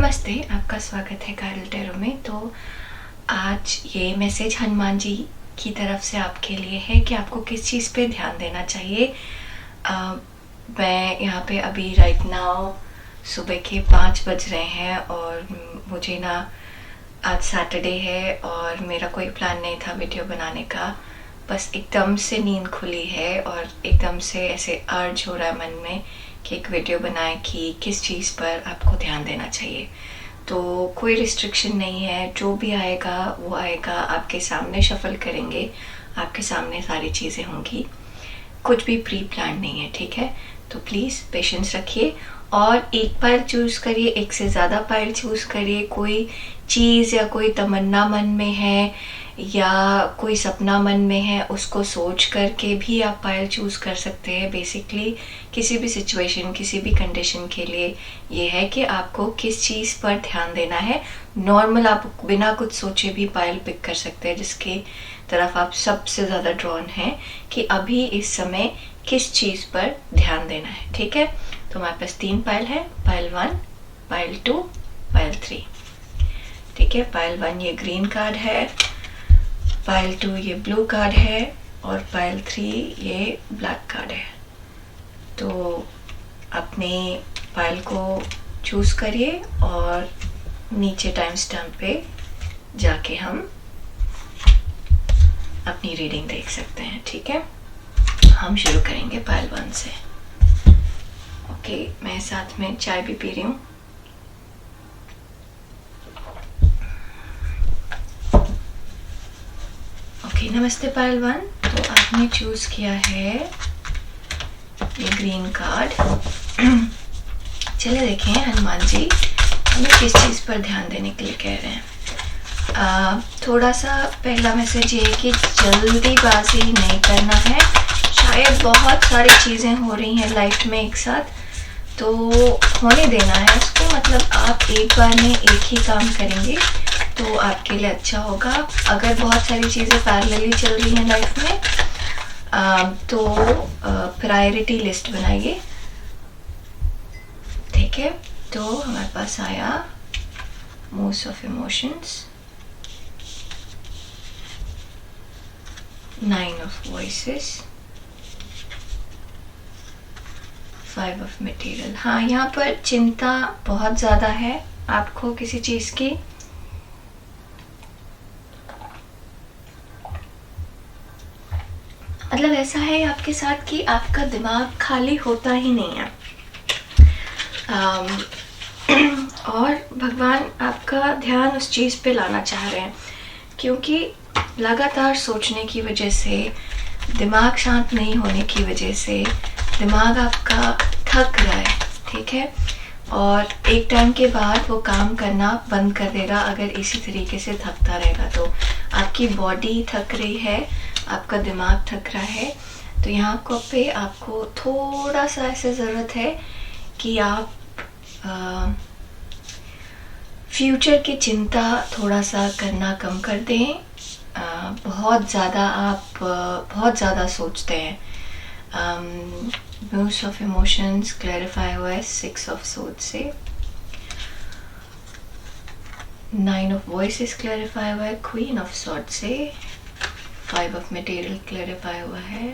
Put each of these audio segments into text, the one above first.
नमस्ते, आपका स्वागत है कायरल टैरो में। तो आज ये मैसेज हनुमान जी की तरफ से आपके लिए है कि आपको किस चीज़ पे ध्यान देना चाहिए। मैं यहाँ पे अभी राइट नाउ सुबह के 5 बज रहे हैं और मुझे ना आज सैटरडे है और मेरा कोई प्लान नहीं था वीडियो बनाने का। बस एकदम से नींद खुली है और एकदम से ऐसे अर्ज हो रहा है मन में कि एक वीडियो बनाए कि किस चीज़ पर आपको ध्यान देना चाहिए। तो कोई रिस्ट्रिक्शन नहीं है, जो भी आएगा वो आएगा, आपके सामने शफल करेंगे, आपके सामने सारी चीज़ें होंगी, कुछ भी प्री प्लान नहीं है, ठीक है। तो प्लीज़ पेशेंस रखिए और एक पाइल चूज़ करिए, एक से ज़्यादा पाइल चूज़ करिए। कोई चीज़ या कोई तमन्ना मन में है या कोई सपना मन में है, उसको सोच करके भी आप पाइल चूज़ कर सकते हैं। बेसिकली किसी भी सिचुएशन, किसी भी कंडीशन के लिए ये है कि आपको किस चीज़ पर ध्यान देना है। नॉर्मल आप बिना कुछ सोचे भी पाइल पिक कर सकते हैं जिसकी तरफ आप सबसे ज़्यादा ड्रॉन हैं कि अभी इस समय किस चीज़ पर ध्यान देना है, ठीक है। तो हमारे पास 3 पाइल है, पाइल 1, पाइल 2, पाइल 3, ठीक है। पाइल 1 ये ग्रीन कार्ड है, पाइल 2 ये ब्लू कार्ड है और पाइल 3 ये ब्लैक कार्ड है। तो अपने पाइल को चूज़ करिए और नीचे टाइम स्टैम्प पे जाके हम अपनी रीडिंग देख सकते हैं, ठीक है। हम शुरू करेंगे पाइल 1 से। ओके, मैं साथ में चाय भी पी रही हूँ। ओके, नमस्ते पाइल 1। तो आपने चूज किया है ये ग्रीन कार्ड। चलिए देखें हनुमान जी हमें किस चीज़ पर ध्यान देने के लिए कह रहे हैं। थोड़ा सा पहला मैसेज ये है कि जल्दीबाजी नहीं करना है। शायद बहुत सारी चीज़ें हो रही हैं लाइफ में एक साथ, तो होने देना है उसको। मतलब आप एक बार में एक ही काम करेंगे तो आपके लिए अच्छा होगा। अगर बहुत सारी चीज़ें पैरेलली चल रही हैं लाइफ में तो प्रायोरिटी लिस्ट बनाइए, ठीक है। तो हमारे पास आया most of emotions, 9 of voices, 5 of material. हाँ, यहाँ पर चिंता बहुत ज़्यादा है आपको किसी चीज़ की। मतलब ऐसा है आपके साथ कि आपका दिमाग खाली होता ही नहीं है। और भगवान आपका ध्यान उस चीज़ पे लाना चाह रहे हैं क्योंकि लगातार सोचने की वजह से, दिमाग शांत नहीं होने की वजह से दिमाग आपका थक रहा है, ठीक है। और एक टाइम के बाद वो काम करना बंद कर देगा अगर इसी तरीके से थकता रहेगा। तो आपकी बॉडी थक रही है, आपका दिमाग थक रहा है। तो यहाँ पे आपको थोड़ा सा ऐसे ज़रूरत है कि आप फ्यूचर की चिंता थोड़ा सा करना कम कर दें। बहुत ज़्यादा सोचते हैं। मोस्ट ऑफ इमोशंस क्लैरिफाई हुआ है 6 ऑफ सोर्ड्स से, 9 ऑफ वॉइसेस क्लैरिफाई हुआ है क्वीन ऑफ सॉर्ड्स से, 5 ऑफ मटेरियल क्लैरिफाई हुआ है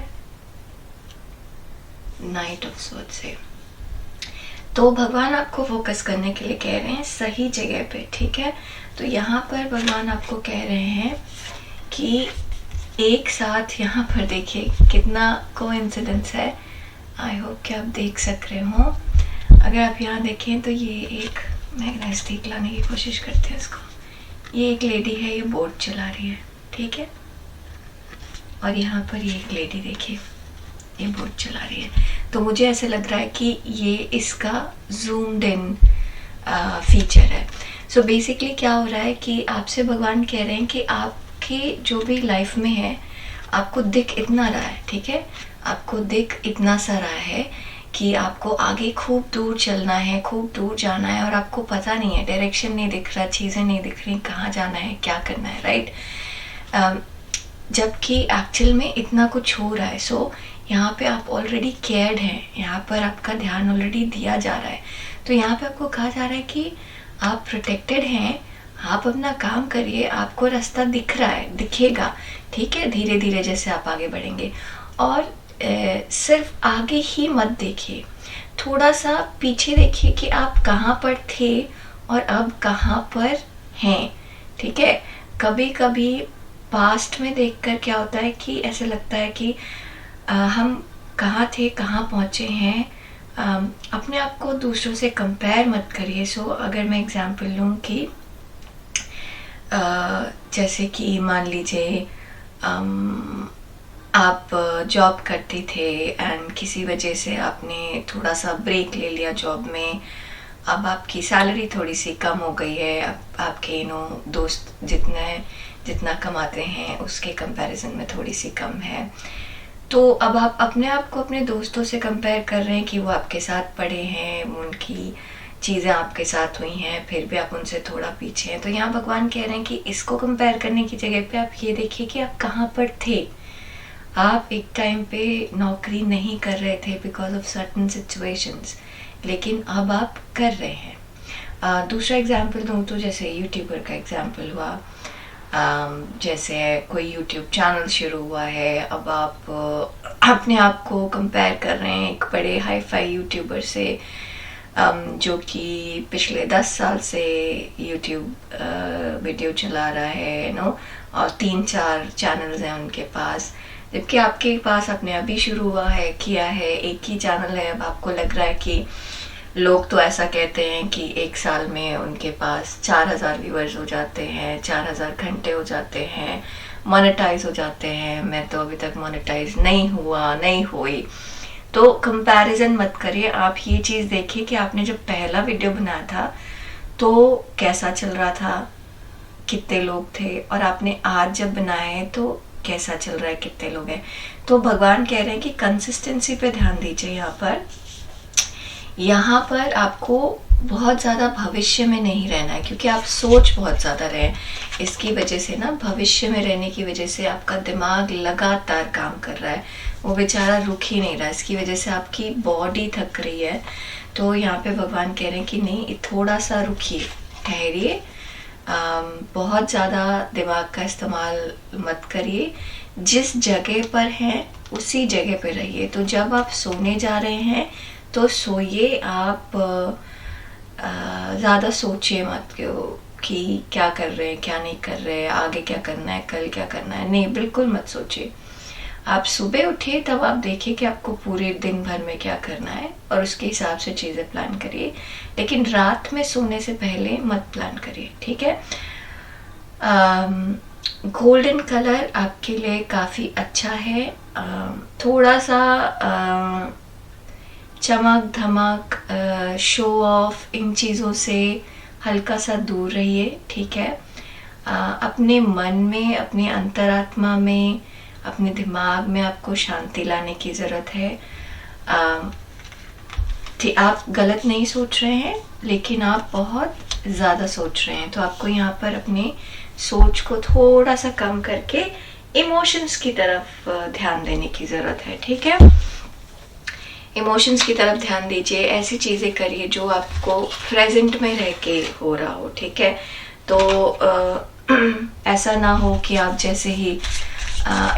नाइट ऑफ सॉर्ड्स से। तो भगवान आपको फोकस करने के लिए कह रहे हैं सही जगह पे, ठीक है। तो यहाँ पर भगवान आपको कह रहे हैं कि एक साथ यहाँ पर देखिए कितना कोइंसिडेंस है। आई होप कि आप देख सक रहे हो। अगर आप यहाँ देखें तो ये एक, मैं नज़दीक लाने की कोशिश करती हूँ इसको। ये एक लेडी है, ये बोट चला रही है, ठीक है। और यहाँ पर ये एक लेडी देखिए, ये बोट चला रही है। तो मुझे ऐसे लग रहा है कि ये इसका जूम्ड इन फीचर है। सो बेसिकली क्या हो रहा है कि आपसे भगवान कह रहे हैं कि आपके जो भी लाइफ में है आपको दिख इतना रहा है, ठीक है। आपको दिख इतना सा रहा है कि आपको आगे खूब दूर चलना है, खूब दूर जाना है और आपको पता नहीं है, डायरेक्शन नहीं दिख रहा, चीज़ें नहीं दिख रही, कहाँ जाना है, क्या करना है, राइट। जबकि एक्चुअल में इतना कुछ हो रहा है। सो यहाँ पे आप ऑलरेडी केयर्ड हैं, यहाँ पर आपका ध्यान ऑलरेडी दिया जा रहा है। तो यहाँ पे आपको कहा जा रहा है कि आप प्रोटेक्टेड हैं, आप अपना काम करिए, आपको रास्ता दिख रहा है, दिखेगा, ठीक है, धीरे धीरे जैसे आप आगे बढ़ेंगे। और सिर्फ आगे ही मत देखिए, थोड़ा सा पीछे देखिए कि आप कहाँ पर थे और अब कहाँ पर हैं, ठीक है। कभी कभी पास्ट में देखकर क्या होता है कि ऐसे लगता है कि हम कहाँ थे, कहाँ पहुँचे हैं। अपने आप को दूसरों से कंपेयर मत करिए। सो अगर मैं एग्जांपल लूँ कि जैसे कि मान लीजिए आप जॉब करते थे एंड किसी वजह से आपने थोड़ा सा ब्रेक ले लिया जॉब में, अब आपकी सैलरी थोड़ी सी कम हो गई है, अब आपके दोस्त जितना कमाते हैं उसके कंपैरिजन में थोड़ी सी कम है, तो अब आप अपने आप को अपने दोस्तों से कंपेयर कर रहे हैं कि वो आपके साथ पढ़े हैं, उनकी चीज़ें आपके साथ हुई हैं, फिर भी आप उनसे थोड़ा पीछे हैं। तो यहाँ भगवान कह रहे हैं कि इसको कंपेयर करने की जगह पे आप ये देखिए कि आप कहाँ पर थे। आप एक टाइम पे नौकरी नहीं कर रहे थे बिकॉज ऑफ सर्टन सिचुएशंस, लेकिन अब आप कर रहे हैं। दूसरा एग्जाम्पल दूँ तो जैसे यूट्यूबर का एग्जाम्पल हुआ, जैसे कोई यूट्यूब चैनल शुरू हुआ है, अब आप अपने आप को कंपेयर कर रहे हैं एक बड़े हाई फाई यूट्यूबर से, जो कि पिछले 10 साल से यूट्यूब वीडियो चला रहा है, और 3-4 चैनल्स हैं उनके पास, जबकि आपके पास आपने अभी शुरू हुआ है, किया है, एक ही चैनल है। अब आपको लग रहा है कि लोग तो ऐसा कहते हैं कि एक साल में उनके पास 4000 व्यूअर्स हो जाते हैं, 4000 घंटे हो जाते हैं, मोनेटाइज हो जाते हैं, मैं तो अभी तक मोनेटाइज नहीं हुई। तो कंपैरिजन मत करिए, आप ये चीज़ देखिए कि आपने जब पहला वीडियो बनाया था तो कैसा चल रहा था, कितने लोग थे, और आपने आज जब बनाया है तो कैसा चल रहा है, कितने लोग हैं। तो भगवान कह रहे हैं कि कंसिस्टेंसी पे ध्यान दीजिए। यहाँ पर आपको बहुत ज़्यादा भविष्य में नहीं रहना है, क्योंकि आप सोच बहुत ज़्यादा रहे हैं। इसकी वजह से ना, भविष्य में रहने की वजह से आपका दिमाग लगातार काम कर रहा है, वो बेचारा रुक ही नहीं रहा। इसकी वजह से आपकी बॉडी थक रही है। तो यहाँ पे भगवान कह रहे हैं कि नहीं, थोड़ा सा रुकिए, ठहरिए, बहुत ज़्यादा दिमाग का इस्तेमाल मत करिए, जिस जगह पर हैं उसी जगह पर रहिए। तो जब आप सोने जा रहे हैं तो सोइए, आप ज़्यादा सोचिए मत कि क्या कर रहे हैं, क्या नहीं कर रहे हैं, आगे क्या करना है, कल क्या करना है, नहीं, बिल्कुल मत सोचिए। आप सुबह उठिए, तब आप देखिए कि आपको पूरे दिन भर में क्या करना है और उसके हिसाब से चीज़ें प्लान करिए, लेकिन रात में सोने से पहले मत प्लान करिए, ठीक है। गोल्डन कलर आपके लिए काफ़ी अच्छा है। थोड़ा सा चमक धमक, शो ऑफ, इन चीज़ों से हल्का सा दूर रहिए, ठीक है। अपने मन में, अपने अंतरात्मा में, अपने दिमाग में आपको शांति लाने की ज़रूरत है। आप गलत नहीं सोच रहे हैं, लेकिन आप बहुत ज़्यादा सोच रहे हैं। तो आपको यहाँ पर अपने सोच को थोड़ा सा कम करके इमोशंस की तरफ ध्यान देने की ज़रूरत है, ठीक है। इमोशंस की तरफ ध्यान दीजिए, ऐसी चीज़ें करिए जो आपको प्रेजेंट में रह के हो रहा हो, ठीक है। तो ऐसा ना हो कि आप जैसे ही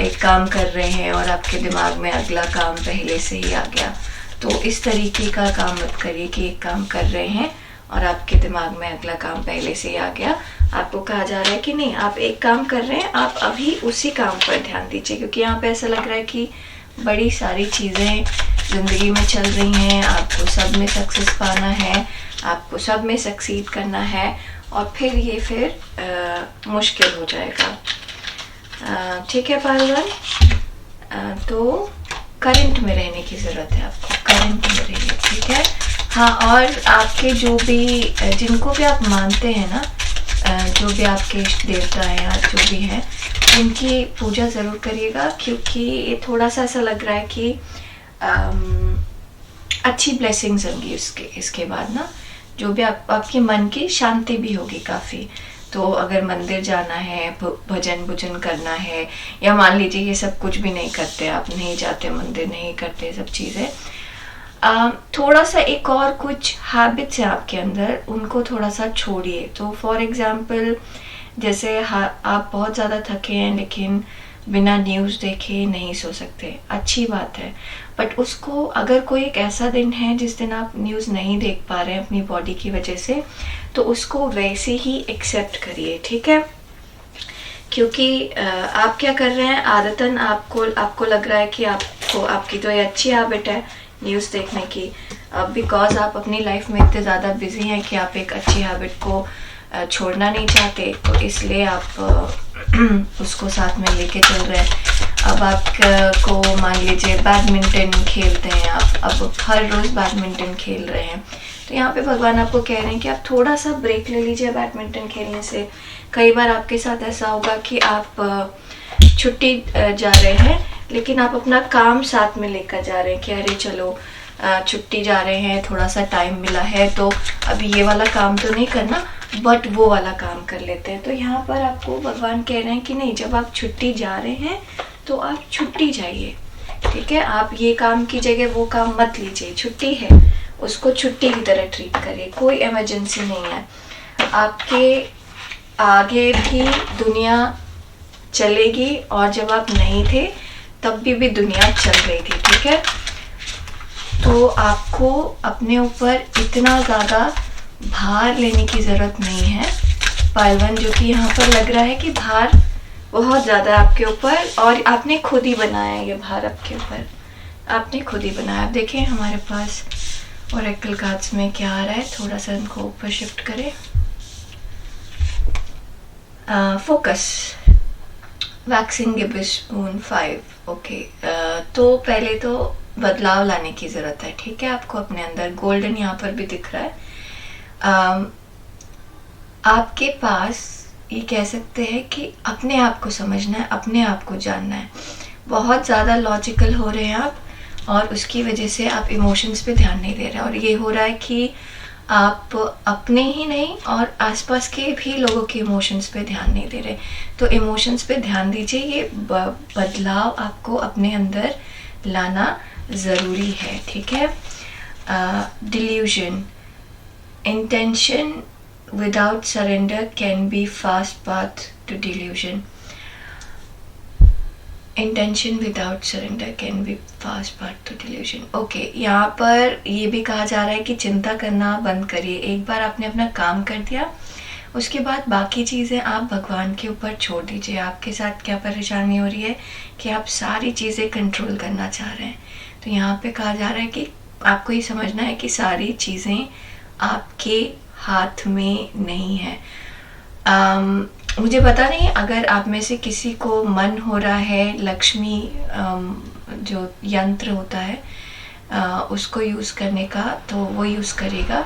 एक काम कर रहे हैं और आपके दिमाग में अगला काम पहले से ही आ गया। तो इस तरीके का काम मत करिए कि एक काम कर रहे हैं और आपके दिमाग में अगला काम पहले से ही आ गया। आपको कहा जा रहा है कि नहीं, आप एक काम कर रहे हैं, आप अभी उसी काम पर ध्यान दीजिए, क्योंकि यहाँ पे ऐसा लग रहा है कि बड़ी सारी चीज़ें ज़िंदगी में चल रही हैं, आपको सब में सक्सेस पाना है, आपको सब में सक्सीड करना है, और फिर ये मुश्किल हो जाएगा, ठीक है पालवन। तो करंट में रहने की ज़रूरत है, आपको करंट में रहिए, ठीक है। हाँ, और आपके जो भी, जिनको भी आप मानते हैं ना, जो भी आपके इष्ट देवता हैं या जो भी हैं, उनकी पूजा ज़रूर करिएगा, क्योंकि ये थोड़ा सा ऐसा लग रहा है कि अच्छी ब्लेसिंग्स होंगी इसके बाद ना, जो भी आपके मन की शांति भी होगी काफ़ी। तो अगर मंदिर जाना है, भजन भुजन करना है, या मान लीजिए ये सब कुछ भी नहीं करते, आप नहीं जाते मंदिर, नहीं करते सब चीज़ें, थोड़ा सा एक और कुछ हैबिट्स हैं आपके अंदर, उनको थोड़ा सा छोड़िए। तो फॉर एग्जांपल जैसे आप बहुत ज़्यादा थके हैं लेकिन बिना न्यूज़ देखे नहीं सो सकते, अच्छी बात है, बट उसको अगर कोई एक ऐसा दिन है जिस दिन आप न्यूज़ नहीं देख पा रहे हैं अपनी बॉडी की वजह से, तो उसको वैसे ही एक्सेप्ट करिए, ठीक है। क्योंकि आप क्या कर रहे हैं, आदतन आपको लग रहा है कि आपकी तो ये अच्छी हैबिट है न्यूज़ देखने की, बिकॉज आप अपनी लाइफ में इतने ज़्यादा बिजी हैं कि आप एक अच्छी हैबिट को छोड़ना नहीं चाहते, तो इसलिए आप उसको साथ में लेके चल रहे हैं। अब आपको मान लीजिए बैडमिंटन खेलते हैं आप, अब हर रोज़ बैडमिंटन खेल रहे हैं, तो यहाँ पे भगवान आपको कह रहे हैं कि आप थोड़ा सा ब्रेक ले लीजिए बैडमिंटन खेलने से। कई बार आपके साथ ऐसा होगा कि आप छुट्टी जा रहे हैं लेकिन आप अपना काम साथ में लेकर जा रहे हैं कि अरे चलो छुट्टी जा रहे हैं, थोड़ा सा टाइम मिला है तो अभी ये वाला काम तो नहीं करना, बट वो वाला काम कर लेते हैं। तो यहाँ पर आपको भगवान कह रहे हैं कि नहीं, जब आप छुट्टी जा रहे हैं तो आप छुट्टी जाइए, ठीक है। आप ये काम की जगह वो काम मत लीजिए, छुट्टी है उसको छुट्टी की तरह ट्रीट करिए, कोई इमरजेंसी नहीं है। आपके आगे भी दुनिया चलेगी और जब आप नहीं थे तब भी दुनिया चल रही थी, ठीक है। तो आपको अपने ऊपर इतना ज़्यादा भार लेने की ज़रूरत नहीं है पालवन, जो कि यहाँ पर लग रहा है कि भार बहुत ज़्यादा आपके ऊपर, और आपने खुद ही बनाया है ये भार आपके ऊपर, आपने खुद ही बनाया। आप देखें हमारे पास ओरेकल कार्ड्स में क्या आ रहा है, थोड़ा सा इनको ऊपर शिफ्ट करें। Focus, waxing Gibbs spoon 5, okay. तो पहले तो बदलाव लाने की ज़रूरत है, ठीक है। आपको अपने अंदर गोल्डन यहाँ पर भी दिख रहा है। आपके पास ये कह सकते हैं कि अपने आप को समझना है, अपने आप को जानना है। बहुत ज़्यादा लॉजिकल हो रहे हैं आप, और उसकी वजह से आप इमोशंस पे ध्यान नहीं दे रहे, और ये हो रहा है कि आप अपने ही नहीं और आसपास के भी लोगों के इमोशंस पे ध्यान नहीं दे रहे। तो इमोशंस पे ध्यान दीजिए, ये बदलाव आपको अपने अंदर लाना ज़रूरी है, ठीक है। Delusion, intention without surrender can be fast path to delusion. Intention without surrender can be fast path to delusion. Okay, यहाँ पर ये भी कहा जा रहा है कि चिंता करना बंद करिए। एक बार आपने अपना काम कर दिया, उसके बाद बाकी चीज़ें आप भगवान के ऊपर छोड़ दीजिए। आपके साथ क्या परेशानी हो रही है कि आप सारी चीज़ें कंट्रोल करना चाह रहे हैं, तो यहाँ पे कहा जा रहा है कि आपको ये समझना है कि सारी चीज़ें आपके हाथ में नहीं है। मुझे पता नहीं, अगर आप में से किसी को मन हो रहा है लक्ष्मी जो यंत्र होता है उसको यूज़ करने का, तो वो यूज़ करेगा,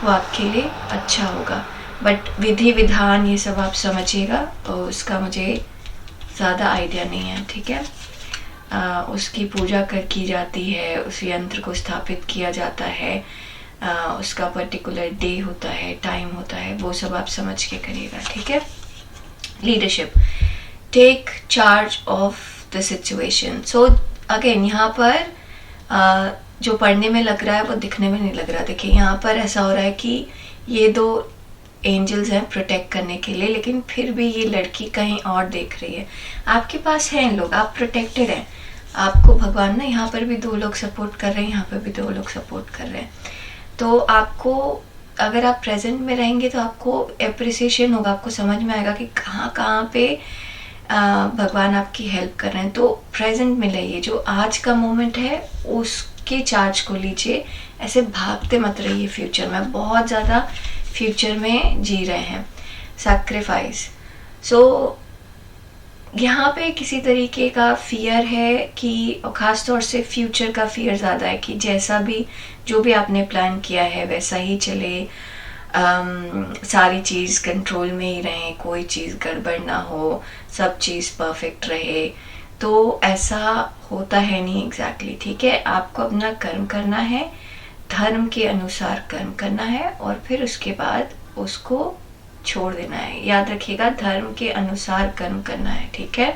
वो आपके लिए अच्छा होगा। बट विधि विधान ये सब आप समझिएगा, तो उसका मुझे ज़्यादा आइडिया नहीं है, ठीक है। उसकी पूजा की जाती है, उस यंत्र को स्थापित किया जाता है, उसका पर्टिकुलर डे होता है, टाइम होता है, वो सब आप समझ के करिएगा, ठीक है। Leadership, take charge of the situation. So again यहाँ पर जो पढ़ने में लग रहा है वो दिखने में नहीं लग रहा। देखिए यहाँ पर ऐसा हो रहा है कि ये दो एंजल्स हैं प्रोटेक्ट करने के लिए, लेकिन फिर भी ये लड़की कहीं और देख रही है। आपके पास हैं लोग, आप प्रोटेक्टेड हैं, आपको भगवान ना यहाँ पर भी 2 लोग सपोर्ट कर रहे हैं, यहाँ पर भी 2 लोग सपोर्ट कर रहे हैं। तो आपको, अगर आप प्रेजेंट में रहेंगे तो आपको एप्रिसिएशन होगा, आपको समझ में आएगा कि कहाँ कहाँ पे भगवान आपकी हेल्प कर रहे हैं। तो प्रेजेंट में रहिए, जो आज का मोमेंट है उसके चार्ज को लीजिए, ऐसे भागते मत रहिए फ्यूचर में। बहुत ज़्यादा फ्यूचर में जी रहे हैं। सैक्रिफाइस, सो यहाँ पे किसी तरीके का फियर है कि, और ख़ास तौर से फ्यूचर का फियर ज़्यादा है कि जैसा भी जो भी आपने प्लान किया है वैसा ही चले, सारी चीज़ कंट्रोल में ही रहे, कोई चीज़ गड़बड़ ना हो, सब चीज़ परफेक्ट रहे। तो ऐसा होता है नहीं एग्जैक्टली, ठीक है। आपको अपना कर्म करना है, धर्म के अनुसार कर्म करना है, और फिर उसके बाद उसको छोड़ देना है। याद रखिएगा, धर्म के अनुसार कर्म करना है, ठीक है।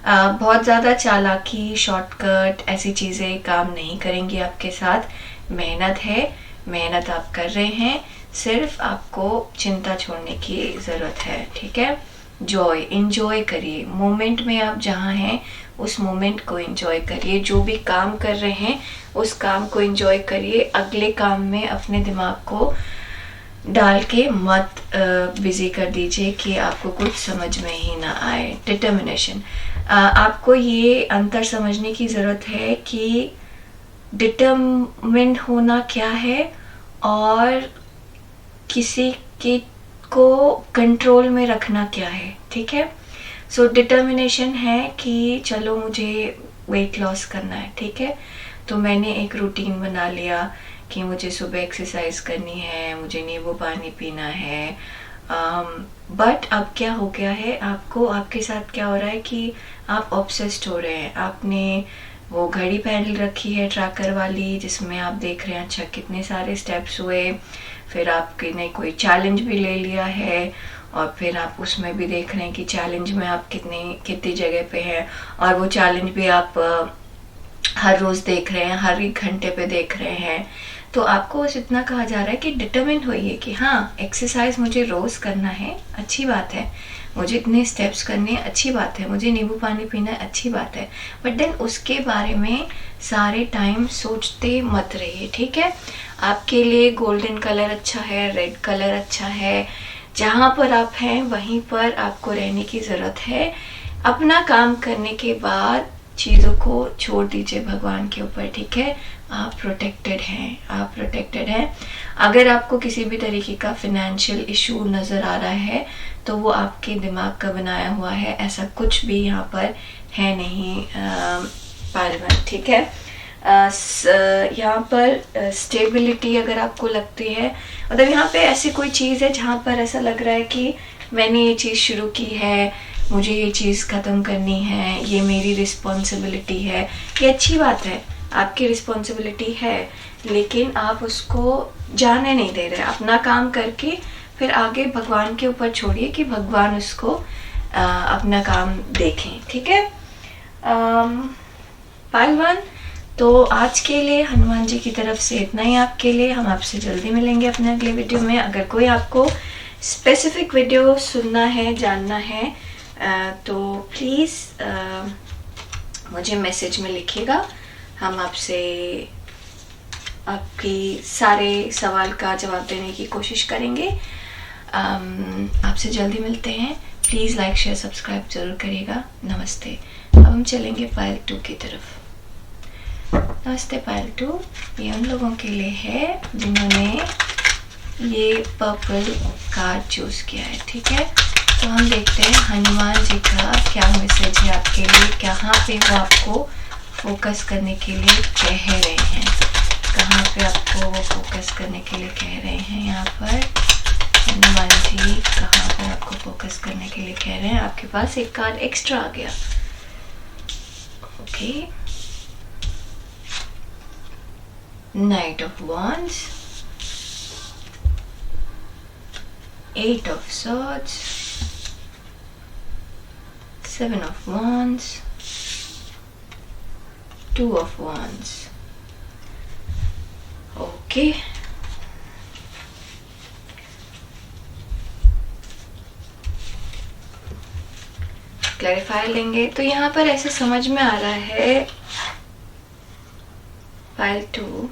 बहुत ज़्यादा चालाकी, शॉर्टकट ऐसी चीज़ें काम नहीं करेंगी आपके साथ। मेहनत है, मेहनत आप कर रहे हैं, सिर्फ आपको चिंता छोड़ने की ज़रूरत है। ठीक है, जॉय, इंजॉय करिए मोमेंट में। आप जहाँ हैं उस मोमेंट को इंजॉय करिए। जो भी काम कर रहे हैं उस काम को इंजॉय करिए। अगले काम में अपने दिमाग को डाल के मत बिजी कर दीजिए कि आपको कुछ समझ में ही ना आए। डिटर्मिनेशन, आपको ये अंतर समझने की ज़रूरत है कि डिटर्मिन्ड होना क्या है और किसी के को कंट्रोल में रखना क्या है। ठीक है, सो डिटर्मिनेशन है कि चलो मुझे वेट लॉस करना है। ठीक है, तो मैंने एक रूटीन बना लिया कि मुझे सुबह एक्सरसाइज करनी है, मुझे नींबू पानी पीना है। बट अब क्या हो गया है, आपको, आपके साथ क्या हो रहा है कि आप ऑब्सेस्ड हो रहे हैं। आपने वो घड़ी पहन रखी है ट्रैकर वाली, जिसमें आप देख रहे हैं अच्छा कितने सारे स्टेप्स हुए। फिर आपने ने कोई चैलेंज भी ले लिया है और फिर आप उसमें भी देख रहे हैं कि चैलेंज में आप कितनी जगह पे हैं, और वो चैलेंज भी आप हर रोज़ देख रहे हैं, हर एक घंटे पे देख रहे हैं। तो आपको बस इतना कहा जा रहा है कि डिटरमिन होइए कि हाँ, एक्सरसाइज मुझे रोज़ करना है, अच्छी बात है, मुझे इतने स्टेप्स करने हैं, अच्छी बात है, मुझे नींबू पानी पीना है, अच्छी बात है। बट देन उसके बारे में सारे टाइम सोचते मत रहिए। ठीक है, आपके लिए गोल्डन कलर अच्छा है, रेड कलर अच्छा है, जहाँ पर आप हैं वहीं पर आपको रहने की ज़रूरत है। अपना काम करने के बाद चीज़ों को छोड़ दीजिए भगवान के ऊपर। ठीक है, आप प्रोटेक्टेड हैं, आप प्रोटेक्टेड हैं। अगर आपको किसी भी तरीके का फिनेंशियल इशू नज़र आ रहा है तो वो आपके दिमाग का बनाया हुआ है, ऐसा कुछ भी यहाँ पर है नहीं पालवन। ठीक है, यहाँ पर स्टेबिलिटी अगर आपको लगती है, मतलब यहाँ पे ऐसी कोई चीज़ है जहाँ पर ऐसा लग रहा है कि मैंने ये चीज़ शुरू की है, मुझे ये चीज़ ख़त्म करनी है, ये मेरी रिस्पॉन्सिबिलिटी है, ये अच्छी बात है, आपकी रिस्पॉन्सिबिलिटी है, लेकिन आप उसको जाने नहीं दे रहे। अपना काम करके फिर आगे भगवान के ऊपर छोड़िए कि भगवान उसको अपना काम देखें। ठीक है पालवान, तो आज के लिए हनुमान जी की तरफ से इतना ही आपके लिए। हम आपसे जल्दी मिलेंगे अपने अगले वीडियो में। अगर कोई आपको स्पेसिफिक वीडियो सुनना है, जानना है, तो प्लीज़ मुझे मैसेज में लिखिएगा। हम आपसे आपकी सारे सवाल का जवाब देने की कोशिश करेंगे। आपसे जल्दी मिलते हैं। प्लीज़ लाइक, शेयर, सब्सक्राइब ज़रूर करिएगा। नमस्ते। अब हम चलेंगे पायल 2 की तरफ। नमस्ते पायल 2, ये उन लोगों के लिए है जिन्होंने ये पर्पल कार्ड चूज़ किया है। ठीक है, तो हम देखते हैं हनुमान जी का क्या मैसेज है आपके लिए, कहाँ पे वो आपको फोकस करने के लिए कह रहे हैं, कहाँ पे आपको वो फोकस करने के लिए कह रहे हैं। यहाँ पर हनुमान जी कहाँ पर आपको फोकस करने के लिए कह रहे हैं। आपके पास एक कार्ड एक्स्ट्रा आ गया। Okay, night of wands, 8 of swords, 7 of wands, 2 of wands. Okay, clarifier लेंगे। तो यहाँ पर ऐसे समझ में आ रहा है फाइल 2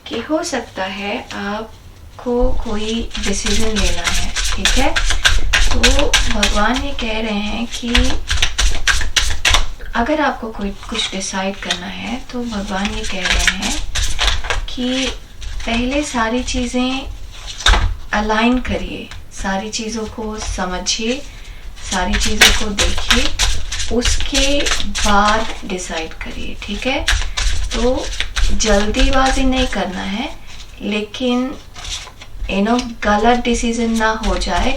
कि हो सकता है आपको कोई डिसीजन लेना है। ठीक है, तो भगवान ये कह रहे हैं कि अगर आपको कोई कुछ डिसाइड करना है तो भगवान ये कह रहे हैं कि पहले सारी चीज़ें अलाइन करिए, सारी चीज़ों को समझिए, सारी चीज़ों को देखिए, उसके बाद डिसाइड करिए। ठीक है, तो जल्दीबाजी नहीं करना है, लेकिन गलत डिसीजन ना हो जाए,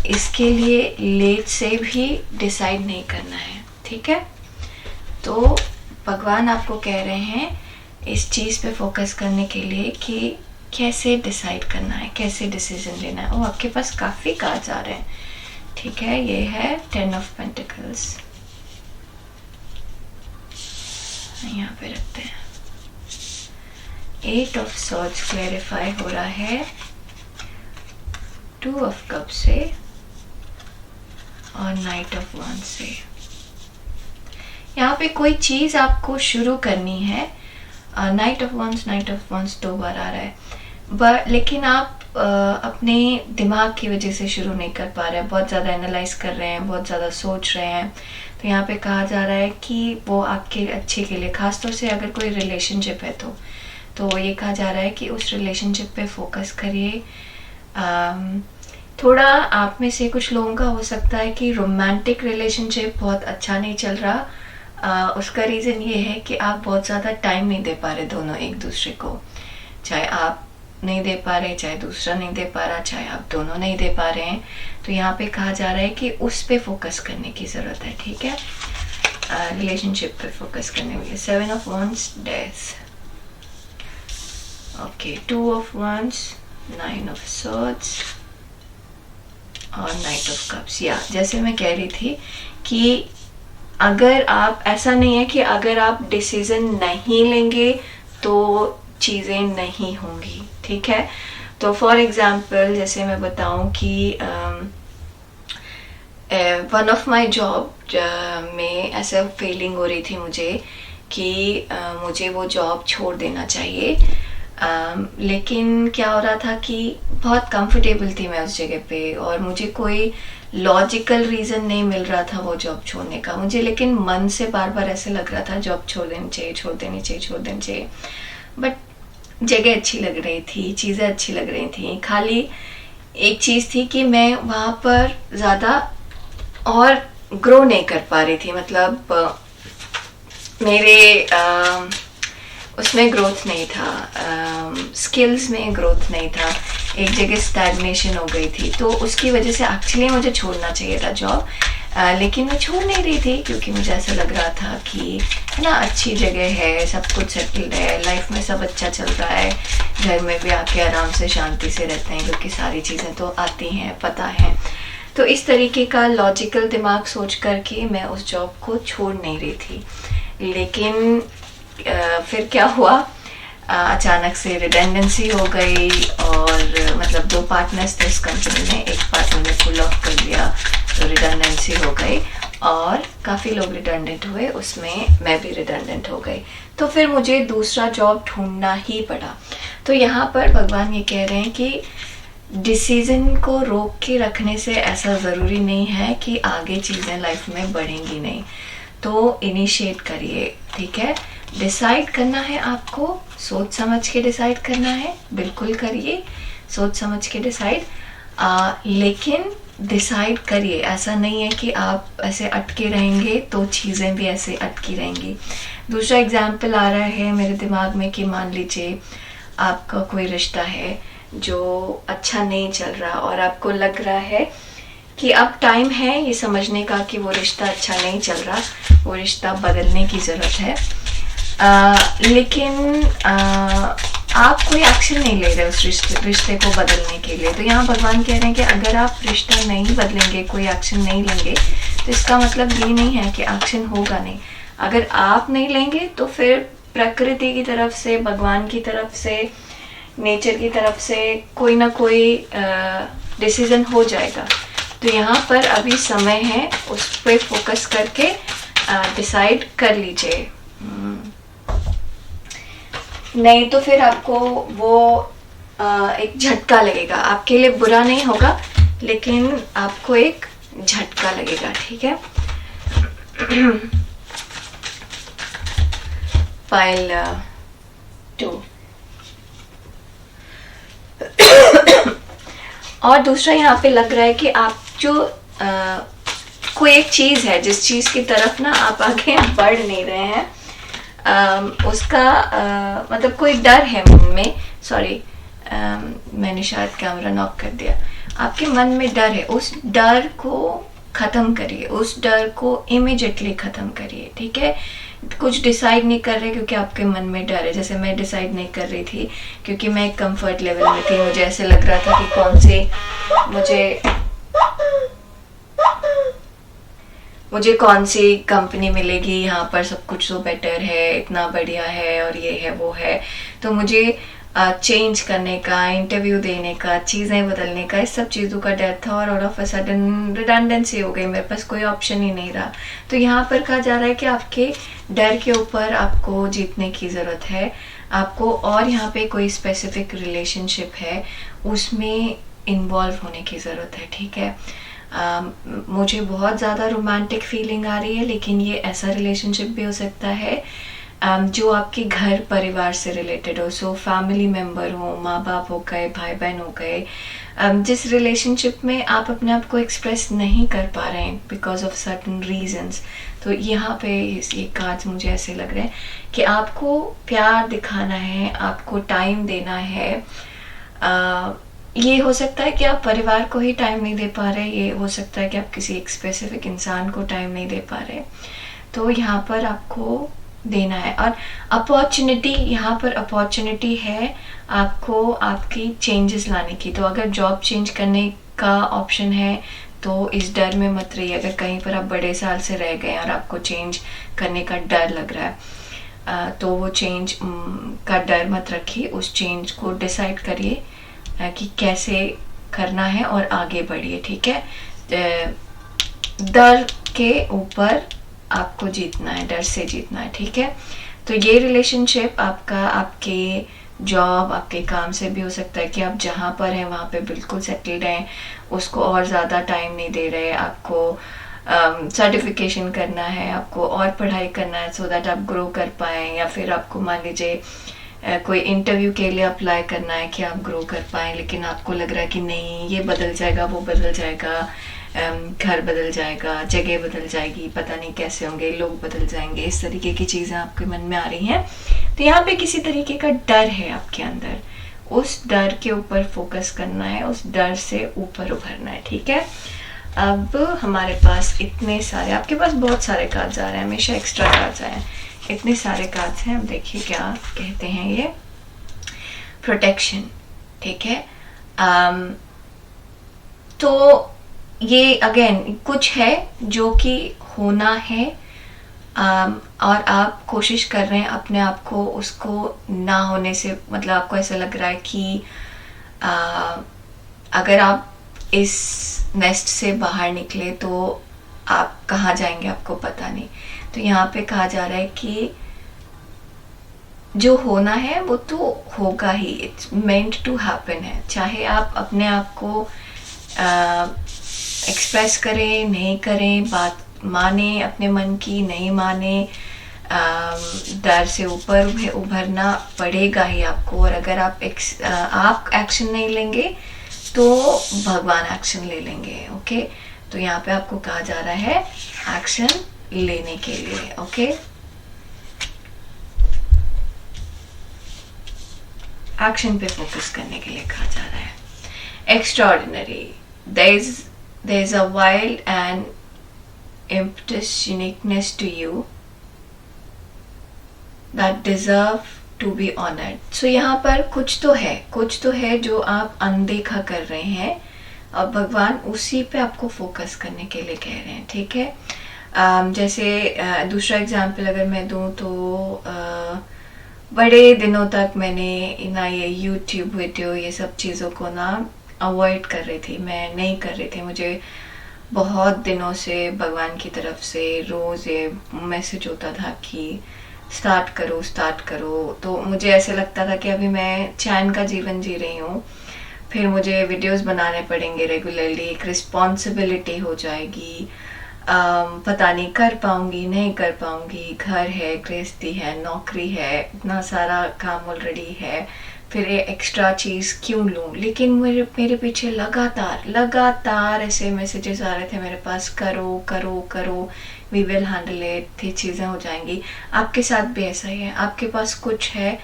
इसके लिए लेट से भी डिसाइड नहीं करना है। ठीक है, तो भगवान आपको कह रहे हैं इस चीज़ पे फोकस करने के लिए कि कैसे डिसाइड करना है, कैसे डिसीजन लेना है। वो आपके पास काफ़ी कार्ड्स आ रहे हैं। ठीक है, ये है 10 of Pentacles, यहाँ पे रखते हैं। 8 ऑफ सॉर्ड्स क्लैरिफाई हो रहा है 2 ऑफ कप से और नाइट ऑफ वांड्स से। यहाँ पे कोई चीज़ आपको शुरू करनी है। नाइट ऑफ वांड्स 2 बार आ रहा है, लेकिन आप अपने दिमाग की वजह से शुरू नहीं कर पा रहे हैं, बहुत ज़्यादा एनालाइज कर रहे हैं, बहुत ज़्यादा सोच रहे हैं। तो यहाँ पे कहा जा रहा है कि वो आपके अच्छे के लिए, ख़ासतौर से अगर कोई रिलेशनशिप है तो ये कहा जा रहा है कि उस रिलेशनशिप पे फोकस करिए। थोड़ा आप में से कुछ लोगों का हो सकता है कि रोमांटिक रिलेशनशिप बहुत अच्छा नहीं चल रहा। उसका रीज़न ये है कि आप बहुत ज़्यादा टाइम नहीं दे पा रहे दोनों एक दूसरे को। चाहे आप नहीं दे पा रहे, चाहे दूसरा नहीं दे पा रहा, चाहे आप दोनों नहीं दे पा रहे हैं, तो यहाँ पे कहा जा रहा है कि उस पे फोकस करने की ज़रूरत है। ठीक है, रिलेशनशिप पे फोकस करने के लिए। 7 of wands death, okay, 2 of wands, 9 of swords और नाइट ऑफ कप्स। या जैसे मैं कह रही थी कि अगर आप, ऐसा नहीं है कि अगर आप डिसीजन नहीं लेंगे तो चीज़ें नहीं होंगी। ठीक है, तो फॉर एग्जांपल जैसे मैं बताऊं कि वन ऑफ माय जॉब में ऐसा फीलिंग हो रही थी मुझे कि मुझे वो जॉब छोड़ देना चाहिए। लेकिन क्या हो रहा था कि बहुत कंफर्टेबल थी मैं उस जगह पे और मुझे कोई लॉजिकल रीज़न नहीं मिल रहा था वो जॉब छोड़ने का मुझे, लेकिन मन से बार बार ऐसे लग रहा था जॉब छोड़ देनी चाहिए। बट जगह अच्छी लग रही थी, चीज़ें अच्छी लग रही थी, खाली एक चीज़ थी कि मैं वहाँ पर ज़्यादा और ग्रो नहीं कर पा रही थी। मतलब मेरे उसमें ग्रोथ नहीं था, स्किल्स में ग्रोथ नहीं था, एक जगह स्टैग्नेशन हो गई थी। तो उसकी वजह से एक्चुअली मुझे छोड़ना चाहिए था जॉब, लेकिन मैं छोड़ नहीं रही थी क्योंकि मुझे ऐसा लग रहा था कि है ना, अच्छी जगह है, सब कुछ सेटल्ड है, लाइफ में सब अच्छा चल रहा है, घर में भी आके आराम से शांति से रहते हैं क्योंकि सारी चीज़ें तो आती हैं, पता है। तो इस तरीके का लॉजिकल दिमाग सोच करके मैं उस जॉब को छोड़ नहीं रही थी। लेकिन फिर क्या हुआ, अचानक से रिडेंडेंसी हो गई और मतलब 2 पार्टनर्स थे उस कंपनी में, एक पार्टनर ने पुल ऑफ कर दिया तो रिडेंडेंसी हो गई और काफ़ी लोग रिडेंडेंट हुए, उसमें मैं भी रिडेंडेंट हो गई। तो फिर मुझे दूसरा जॉब ढूंढना ही पड़ा। तो यहाँ पर भगवान ये कह रहे हैं कि डिसीज़न को रोक के रखने से ऐसा ज़रूरी नहीं है कि आगे चीज़ें लाइफ में बढ़ेंगी नहीं। तो इनिशिएट करिए, ठीक है, डिसाइड करना है आपको, सोच समझ के डिसाइड करना है, बिल्कुल करिए, सोच समझ के डिसाइड, लेकिन डिसाइड करिए। ऐसा नहीं है कि आप ऐसे अटके रहेंगे तो चीज़ें भी ऐसे अटकी रहेंगी। दूसरा एग्जाम्पल आ रहा है मेरे दिमाग में कि मान लीजिए आपका कोई रिश्ता है जो अच्छा नहीं चल रहा और आपको लग रहा है कि अब टाइम है ये समझने का कि वो रिश्ता अच्छा नहीं चल रहा, वो रिश्ता बदलने की ज़रूरत है, लेकिन आप कोई एक्शन नहीं ले रहे उस रिश्ते को बदलने के लिए। तो यहाँ भगवान कह रहे हैं कि अगर आप रिश्ता नहीं बदलेंगे, कोई एक्शन नहीं लेंगे, तो इसका मतलब ये नहीं है कि एक्शन होगा नहीं। अगर आप नहीं लेंगे तो फिर प्रकृति की तरफ से, भगवान की तरफ से, नेचर की तरफ से कोई ना कोई डिसीजन हो जाएगा। तो यहाँ पर अभी समय है, उस पर फोकस करके डिसाइड कर लीजिए, नहीं तो फिर आपको वो एक झटका लगेगा। आपके लिए बुरा नहीं होगा लेकिन आपको एक झटका लगेगा, ठीक है। फाइल 2। और दूसरा यहाँ पे लग रहा है कि आप जो कोई एक चीज़ है जिस चीज़ की तरफ ना आप आगे बढ़ नहीं रहे हैं, उसका मतलब कोई डर है मन में, सॉरी मैंने शायद कैमरा नॉक कर दिया। आपके मन में डर है, उस डर को ख़त्म करिए, उस डर को इमीडिएटली ख़त्म करिए, ठीक है। कुछ डिसाइड नहीं कर रहे क्योंकि आपके मन में डर है। जैसे मैं डिसाइड नहीं कर रही थी क्योंकि मैं एक कंफर्ट लेवल में थी, मुझे ऐसे लग रहा था कि मुझे कौन सी कंपनी मिलेगी, यहाँ पर सब कुछ तो बेटर है, इतना बढ़िया है और ये है वो है। तो मुझे चेंज करने का, इंटरव्यू देने का, चीज़ें बदलने का, इस सब चीज़ों का डर था और all of a sudden redundancy हो गई, मेरे पास कोई ऑप्शन ही नहीं रहा। तो यहाँ पर कहा जा रहा है कि आपके डर के ऊपर आपको जीतने की ज़रूरत है आपको, और यहाँ पे कोई स्पेसिफिक रिलेशनशिप है उसमें इन्वॉल्व होने की ज़रूरत है, ठीक है। मुझे बहुत ज़्यादा रोमांटिक फीलिंग आ रही है, लेकिन ये ऐसा रिलेशनशिप भी हो सकता है जो आपके घर परिवार से रिलेटेड हो, सो फैमिली मेम्बर हो, माँ बाप हो गए, भाई बहन हो गए, जिस रिलेशनशिप में आप अपने आप को एक्सप्रेस नहीं कर पा रहे हैं बिकॉज ऑफ सर्टन रीजंस। तो यहाँ पे ये कार्ड्स मुझे ऐसे लग रहे हैं कि आपको प्यार दिखाना है, आपको टाइम देना है। ये हो सकता है कि आप परिवार को ही टाइम नहीं दे पा रहे, ये हो सकता है कि आप किसी एक स्पेसिफिक इंसान को टाइम नहीं दे पा रहे। तो यहाँ पर आपको देना है। और अपॉर्चुनिटी, यहाँ पर अपॉर्चुनिटी है आपको आपकी चेंजेस लाने की। तो अगर जॉब चेंज करने का ऑप्शन है तो इस डर में मत रहिए। अगर कहीं पर आप बड़े साल से रह गए और आपको चेंज करने का डर लग रहा है तो वो चेंज का डर मत रखिए, उस चेंज को डिसाइड करिए कि कैसे करना है और आगे बढ़िए, ठीक है। डर के ऊपर आपको जीतना है, डर से जीतना है, ठीक है। तो ये रिलेशनशिप आपका आपके जॉब, आपके काम से भी हो सकता है कि आप जहाँ पर हैं वहाँ पे बिल्कुल सेटल्ड हैं, उसको और ज़्यादा टाइम नहीं दे रहे, आपको सर्टिफिकेशन करना है, आपको और पढ़ाई करना है सो दैट आप ग्रो कर पाएँ, या फिर आपको मान लीजिए कोई इंटरव्यू के लिए अप्लाई करना है कि आप ग्रो कर पाएँ, लेकिन आपको लग रहा है कि नहीं ये बदल जाएगा, वो बदल जाएगा, घर बदल जाएगा, जगह बदल जाएगी, पता नहीं कैसे होंगे, लोग बदल जाएंगे, इस तरीके की चीज़ें आपके मन में आ रही हैं। तो यहाँ पे किसी तरीके का डर है आपके अंदर, उस डर के ऊपर फोकस करना है, उस डर से ऊपर उभरना है, ठीक है। अब हमारे पास इतने सारे, आपके पास बहुत सारे कार्ड्स आ रहे हैं, हमेशा एक्स्ट्रा कार्ड्स आए हैं, इतने सारे कार्ड्स हैं। अब देखिए क्या कहते हैं ये। प्रोटेक्शन, ठीक है। तो ये अगेन कुछ है जो कि होना है, और आप कोशिश कर रहे हैं अपने आप को उसको ना होने से, मतलब आपको ऐसा लग रहा है कि अगर आप इस नेस्ट से बाहर निकले तो आप कहाँ जाएंगे आपको पता नहीं। तो यहाँ पे कहा जा रहा है कि जो होना है वो तो होगा ही, इट्स मेंट टू हैपन है, चाहे आप अपने आप को एक्सप्रेस करें नहीं करें, बात माने अपने मन की नहीं माने, डर से ऊपर उभरना पड़ेगा ही आपको। और अगर आप एक्शन नहीं लेंगे तो भगवान एक्शन ले लेंगे, ओके। तो यहाँ पे आपको कहा जा रहा है एक्शन लेने के लिए, ओके। एक्शन पे फोकस करने के लिए कहा जा रहा है। Extraordinary, there is a wild and impetuous uniqueness to you that deserve to be honored. So यहाँ पर कुछ तो है जो आप अनदेखा कर रहे हैं और भगवान उसी पे आपको फोकस करने के लिए कह रहे हैं, ठीक है। जैसे दूसरा एग्जाम्पल अगर मैं दूँ तो बड़े दिनों तक मैंने ना ये यूट्यूब वीडियो ये सब चीज़ों को ना अवॉइड कर रही थी, मैं नहीं कर रही थी। मुझे बहुत दिनों से भगवान की तरफ से रोज़ ये मैसेज होता था कि स्टार्ट करो। तो मुझे ऐसे लगता था कि अभी मैं चैन का जीवन जी रही हूँ, फिर मुझे वीडियोस बनाने पड़ेंगे रेगुलरली, एक रिस्पॉन्सिबिलिटी हो जाएगी, पता नहीं कर पाऊँगी नहीं कर पाऊँगी, घर है, गृहस्थी है, नौकरी है, इतना सारा काम ऑलरेडी है, फिर ये एक्स्ट्रा चीज़ क्यों लूँ। लेकिन मेरे पीछे लगातार ऐसे मैसेजेस आ रहे थे मेरे पास, करो, वी विल हैंडल इट, ये चीज़ें हो जाएंगी। आपके साथ भी ऐसा ही है, आपके पास कुछ है।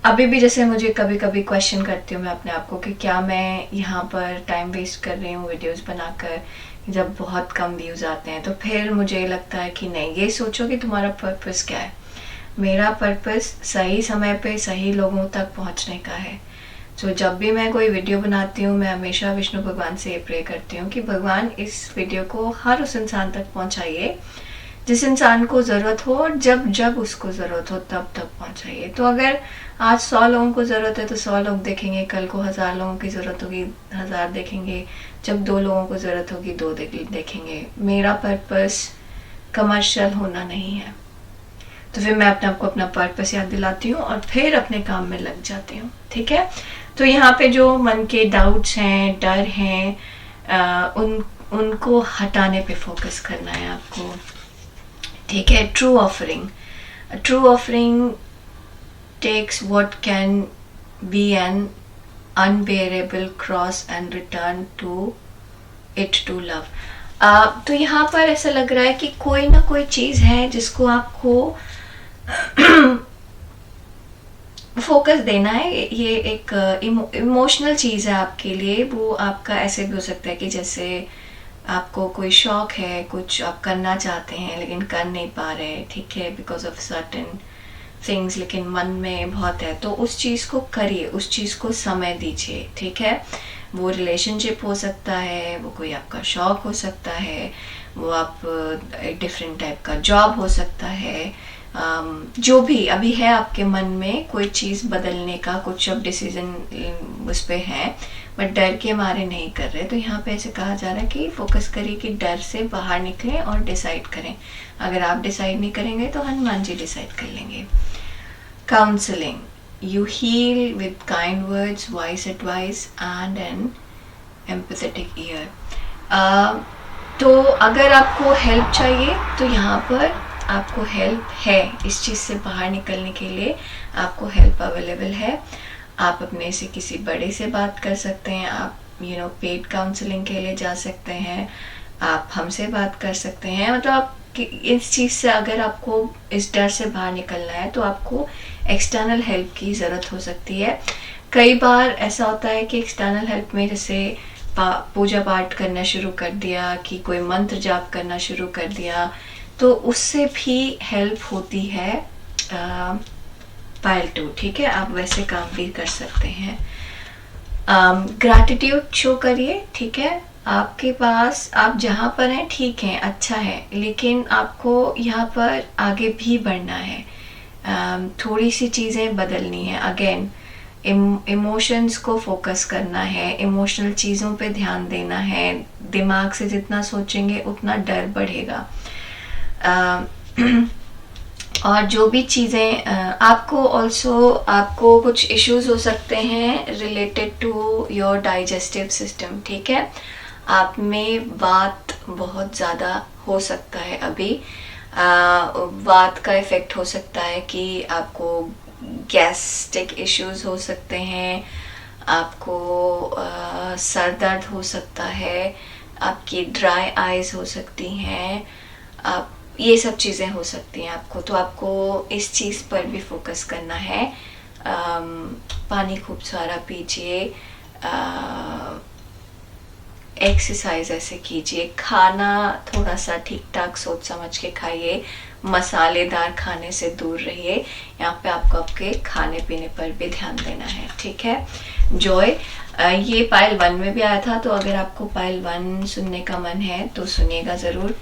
अभी भी जैसे मुझे कभी कभी क्वेश्चन करती हूँ मैं अपने आप को कि क्या मैं यहाँ पर टाइम वेस्ट कर रही हूँ वीडियोस बनाकर, जब बहुत कम व्यूज़ आते हैं। तो फिर मुझे लगता है कि नहीं, ये सोचो कि तुम्हारा पर्पस क्या है। मेरा पर्पस सही समय पे सही लोगों तक पहुंचने का है। सो जब भी मैं कोई वीडियो बनाती हूँ मैं हमेशा विष्णु भगवान से ये प्रे करती हूँ कि भगवान इस वीडियो को हर उस इंसान तक पहुँचाइए जिस इंसान को ज़रूरत हो, और जब जब उसको ज़रूरत हो तब तक पहुँचाइए। तो अगर आज 100 लोगों को ज़रूरत है तो 100 लोग देखेंगे, कल को 1000 लोगों की ज़रूरत होगी 1000 देखेंगे, जब 2 लोगों को ज़रूरत होगी 2 देखेंगे। मेरा पर्पस कमर्शियल होना नहीं है। तो फिर मैं अपने आप को अपना पर्पस याद दिलाती हूँ और फिर अपने काम में लग जाती हूँ। ठीक है, तो यहाँ पे जो मन के डाउट्स हैं, डर हैं, उनको हटाने पे फोकस करना है आपको। ठीक है, true offering takes what can be an unbearable cross and return to it to love. तो यहाँ पर ऐसा लग रहा है कि कोई ना कोई चीज़ है जिसको आपको फोकस देना है। ये एक इमोशनल चीज़ है आपके लिए। वो आपका ऐसे भी हो सकता है कि जैसे आपको कोई शौक है, कुछ आप करना चाहते हैं लेकिन कर नहीं पा रहे, ठीक है, बिकॉज ऑफ सर्टेन थिंग्स, लेकिन मन में बहुत है, तो उस चीज़ को करिए, उस चीज़ को समय दीजिए। ठीक है, वो रिलेशनशिप हो सकता है, वो कोई आपका शौक हो सकता है, वो आप डिफरेंट टाइप का जॉब हो सकता है, जो भी अभी है आपके मन में कोई चीज़ बदलने का, कुछ अब डिसीजन उस पर है बट डर के मारे नहीं कर रहे। तो यहाँ पे ऐसे कहा जा रहा है कि फोकस करिए कि डर से बाहर निकलें और डिसाइड करें। अगर आप डिसाइड नहीं करेंगे तो हनुमान जी डिसाइड कर लेंगे। Counselling, you heal with kind words, wise advice and an empathetic ear. तो अगर आपको हेल्प चाहिए तो यहाँ पर आपको हेल्प है, इस चीज़ से बाहर निकलने के लिए आपको हेल्प अवेलेबल है। आप अपने से किसी बड़े से बात कर सकते हैं, आप पेड काउंसलिंग के लिए जा सकते हैं, आप हमसे बात कर सकते हैं। मतलब आप इस चीज़ से अगर आपको इस डर से बाहर निकलना है तो आपको एक्सटर्नल हेल्प की ज़रूरत हो सकती है। कई बार ऐसा होता है कि एक्सटर्नल हेल्प में जैसे पूजा पाठ करना शुरू कर दिया, कि कोई मंत्र जाप करना शुरू कर दिया, तो उससे भी हेल्प होती है। पाइल 2, ठीक है, आप वैसे काम भी कर सकते हैं। ग्रैटिट्यूड शो करिए। ठीक है, आपके पास आप जहाँ पर हैं ठीक है, अच्छा है, लेकिन आपको यहाँ पर आगे भी बढ़ना है। थोड़ी सी चीज़ें बदलनी है। अगेन इमोशंस को फोकस करना है, इमोशनल चीज़ों पे ध्यान देना है। दिमाग से जितना सोचेंगे उतना डर बढ़ेगा। और जो भी चीज़ें आपको कुछ इश्यूज हो सकते हैं related to your digestive system. ठीक है, आप में वात बहुत ज़्यादा हो सकता है अभी। वात का इफ़ेक्ट हो सकता है कि आपको गैस्ट्रिक इश्यूज हो सकते हैं, आपको सर दर्द हो सकता है, आपकी ड्राई आइज हो सकती हैं, आप ये सब चीज़ें हो सकती हैं आपको। तो आपको इस चीज़ पर भी फोकस करना है। पानी खूब सारा पीजिए, एक्सरसाइज ऐसे कीजिए, खाना थोड़ा सा ठीक ठाक सोच समझ के खाइए, मसालेदार खाने से दूर रहिए। यहाँ पे आपको आपके खाने पीने पर भी ध्यान देना है। ठीक है, जॉय, ये पाइल 1 में भी आया था, तो अगर आपको पाइल 1 सुनने का मन है तो सुनिएगा ज़रूर,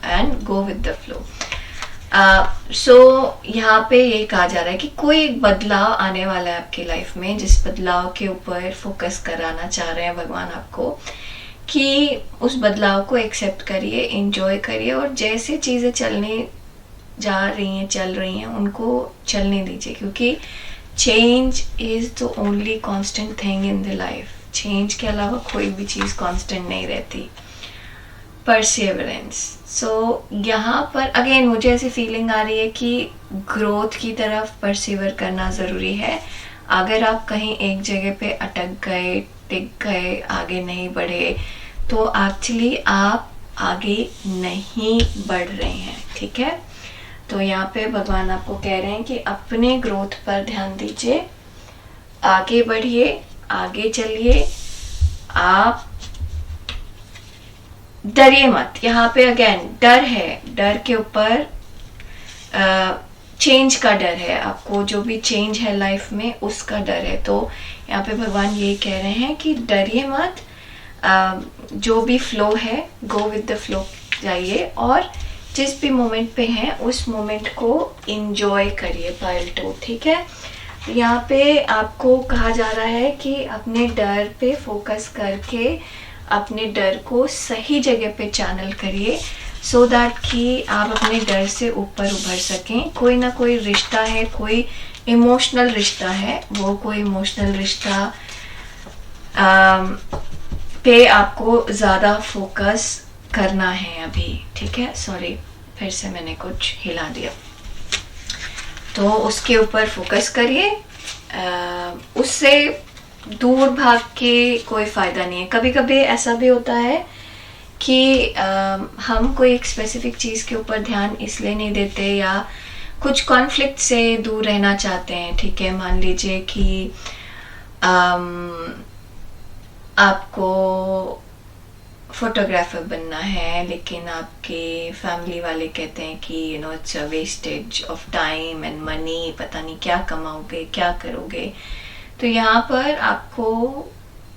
and go with the flow. So यहाँ पे ये कहा जा रहा है कि कोई बदलाव आने वाला है आपकी लाइफ में, जिस बदलाव के ऊपर फोकस कराना चाह रहे हैं भगवान आपको, कि उस बदलाव को एक्सेप्ट करिए, एंजॉय करिए, और जैसे चीज़ें चल रही हैं उनको चलने दीजिए, क्योंकि change is the only constant thing in the life. Change के अलावा कोई भी चीज़ कांस्टेंट नहीं रहती। परसिवरेंस, सो यहाँ पर अगेन मुझे ऐसी फीलिंग आ रही है कि ग्रोथ की तरफ परसिवर करना ज़रूरी है। अगर आप कहीं एक जगह पे अटक गए, टिक गए, आगे नहीं बढ़े, तो एक्चुअली आप आगे नहीं बढ़ रहे हैं। ठीक है, तो यहाँ पे भगवान आपको कह रहे हैं कि अपने ग्रोथ पर ध्यान दीजिए, आगे बढ़िए, आगे चलिए, आप डरिए मत। यहाँ पे अगेन डर है, डर के ऊपर चेंज का डर है आपको, जो भी चेंज है लाइफ में उसका डर है। तो यहाँ पे भगवान यही कह रहे हैं कि डरिए मत, जो भी फ्लो है गो विद द फ्लो जाइए, और जिस भी मोमेंट पे हैं उस मोमेंट को इंजॉय करिए पायल 2, ठीक है। यहाँ पे आपको कहा जा रहा है कि अपने डर पे फोकस करके अपने डर को सही जगह पे चैनल करिए, सो दैट कि आप अपने डर से ऊपर उभर सकें। कोई ना कोई रिश्ता है, कोई इमोशनल रिश्ता है, वो कोई इमोशनल रिश्ता पे आपको ज़्यादा फोकस करना है अभी, ठीक है। सॉरी, फिर से मैंने कुछ हिला दिया, तो उसके ऊपर फोकस करिए। उससे दूर भाग के कोई फ़ायदा नहीं है। कभी कभी ऐसा भी होता है कि हम कोई एक स्पेसिफिक चीज़ के ऊपर ध्यान इसलिए नहीं देते या कुछ कॉन्फ्लिक्ट से दूर रहना चाहते हैं, ठीक है। मान लीजिए कि आपको फोटोग्राफर बनना है, लेकिन आपके फैमिली वाले कहते हैं कि you know it's a wastage of time and money, पता नहीं क्या कमाओगे, क्या करोगे। तो यहाँ पर आपको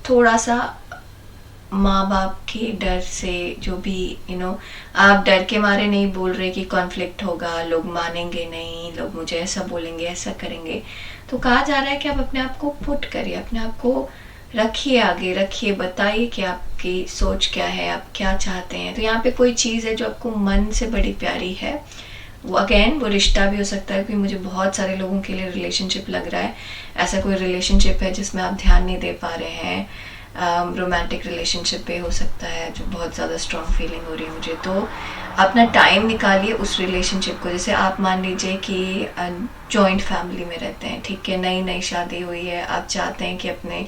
थोड़ा सा माँ बाप के डर से, जो भी यू नो आप डर के मारे नहीं बोल रहे कि कॉन्फ्लिक्ट होगा, लोग मानेंगे नहीं, लोग मुझे ऐसा बोलेंगे, ऐसा करेंगे, तो कहा जा रहा है कि आप अपने आप को पुट करिए, अपने आप को रखिए, आगे रखिए, बताइए कि आपकी सोच क्या है, आप क्या चाहते हैं। तो यहाँ पे कोई चीज़ है जो आपको मन से बड़ी प्यारी है, वो अगेन वो रिश्ता भी हो सकता है, क्योंकि मुझे बहुत सारे लोगों के लिए रिलेशनशिप लग रहा है। ऐसा कोई रिलेशनशिप है जिसमें आप ध्यान नहीं दे पा रहे हैं, रोमांटिक रिलेशनशिप पे हो सकता है जो बहुत ज़्यादा स्ट्रॉन्ग फीलिंग हो रही है मुझे। तो अपना टाइम निकालिए उस रिलेशनशिप को। जैसे आप मान लीजिए कि जॉइंट फैमिली में रहते हैं, ठीक है, नई नई शादी हुई है, आप चाहते हैं कि अपने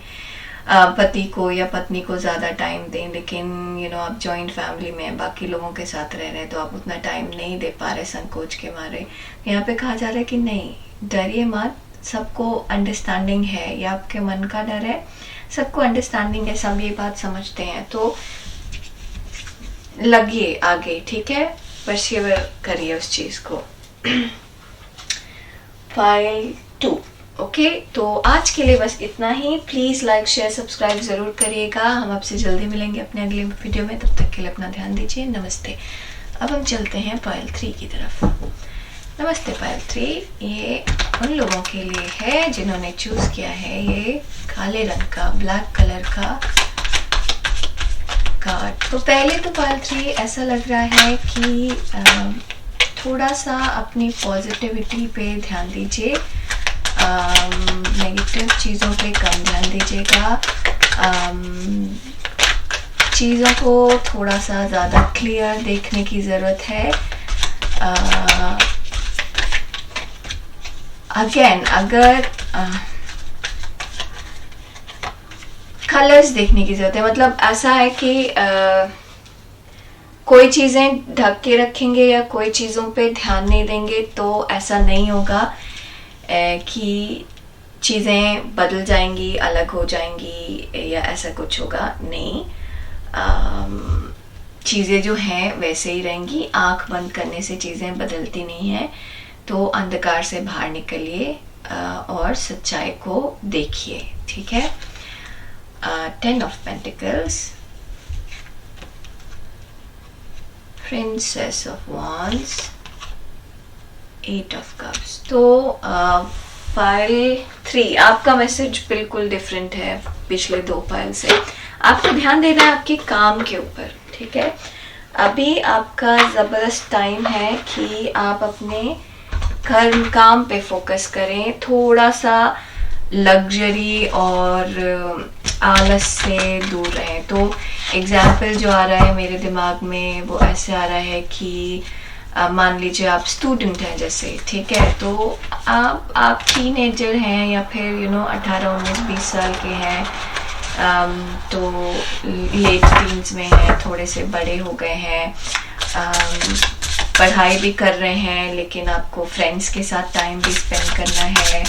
पति को या पत्नी को ज़्यादा टाइम दें, लेकिन यू नो आप जॉइंट फैमिली में बाकी लोगों के साथ रह रहे हैं, तो आप उतना टाइम नहीं दे पा रहे संकोच के मारे। यहाँ पे कहा जा रहा है कि नहीं, डरिए मत, सबको अंडरस्टैंडिंग है, या आपके मन का डर है, सबको अंडरस्टैंडिंग है, सब ये बात समझते हैं, तो लगिए आगे, ठीक है, परसिवर करिए उस चीज़ को। File 2, okay. तो आज के लिए बस इतना ही। प्लीज़ लाइक शेयर सब्सक्राइब ज़रूर करिएगा। हम आपसे जल्दी मिलेंगे अपने अगले वीडियो में, तब तक के लिए अपना ध्यान दीजिए। नमस्ते। अब हम चलते हैं पायल 3 की तरफ। नमस्ते पायल 3, ये उन लोगों के लिए है जिन्होंने चूज़ किया है ये काले रंग का, ब्लैक कलर का कार्ड। तो पहले तो पायल 3 ऐसा लग रहा है कि थोड़ा सा अपनी पॉजिटिविटी पे ध्यान दीजिए, नेगेटिव चीज़ों पे कम ध्यान दीजिएगा, चीज़ों को थोड़ा सा ज़्यादा क्लियर देखने की ज़रूरत है। अगेन अगर कलर्स देखने की ज़रूरत है, मतलब ऐसा है कि कोई चीज़ें ढक के रखेंगे या कोई चीज़ों पे ध्यान नहीं देंगे तो ऐसा नहीं होगा कि चीज़ें बदल जाएंगी, अलग हो जाएंगी या ऐसा कुछ होगा, नहीं। चीज़ें जो हैं वैसे ही रहेंगी, आंख बंद करने से चीज़ें बदलती नहीं हैं। तो अंधकार से बाहर निकलिए और सच्चाई को देखिए, ठीक है। 10 of pentacles, princess of wands, 8 of cups. तो फाइल 3 आपका मैसेज बिल्कुल डिफरेंट है पिछले 2 फाइल से। आपको ध्यान देना है आपके काम के ऊपर, ठीक है। अभी आपका ज़बरदस्त टाइम है कि आप अपने काम पे फोकस करें, थोड़ा सा लग्जरी और आलस से दूर रहें। तो एग्जाम्पल जो आ रहा है मेरे दिमाग में वो ऐसे आ रहा है कि मान लीजिए आप स्टूडेंट हैं जैसे, ठीक है, तो आप टीनेजर हैं या फिर 18, 19, 20 साल के हैं, तो लेट टीन्स में हैं, थोड़े से बड़े हो गए हैं, पढ़ाई भी कर रहे हैं, लेकिन आपको फ्रेंड्स के साथ टाइम भी स्पेंड करना है,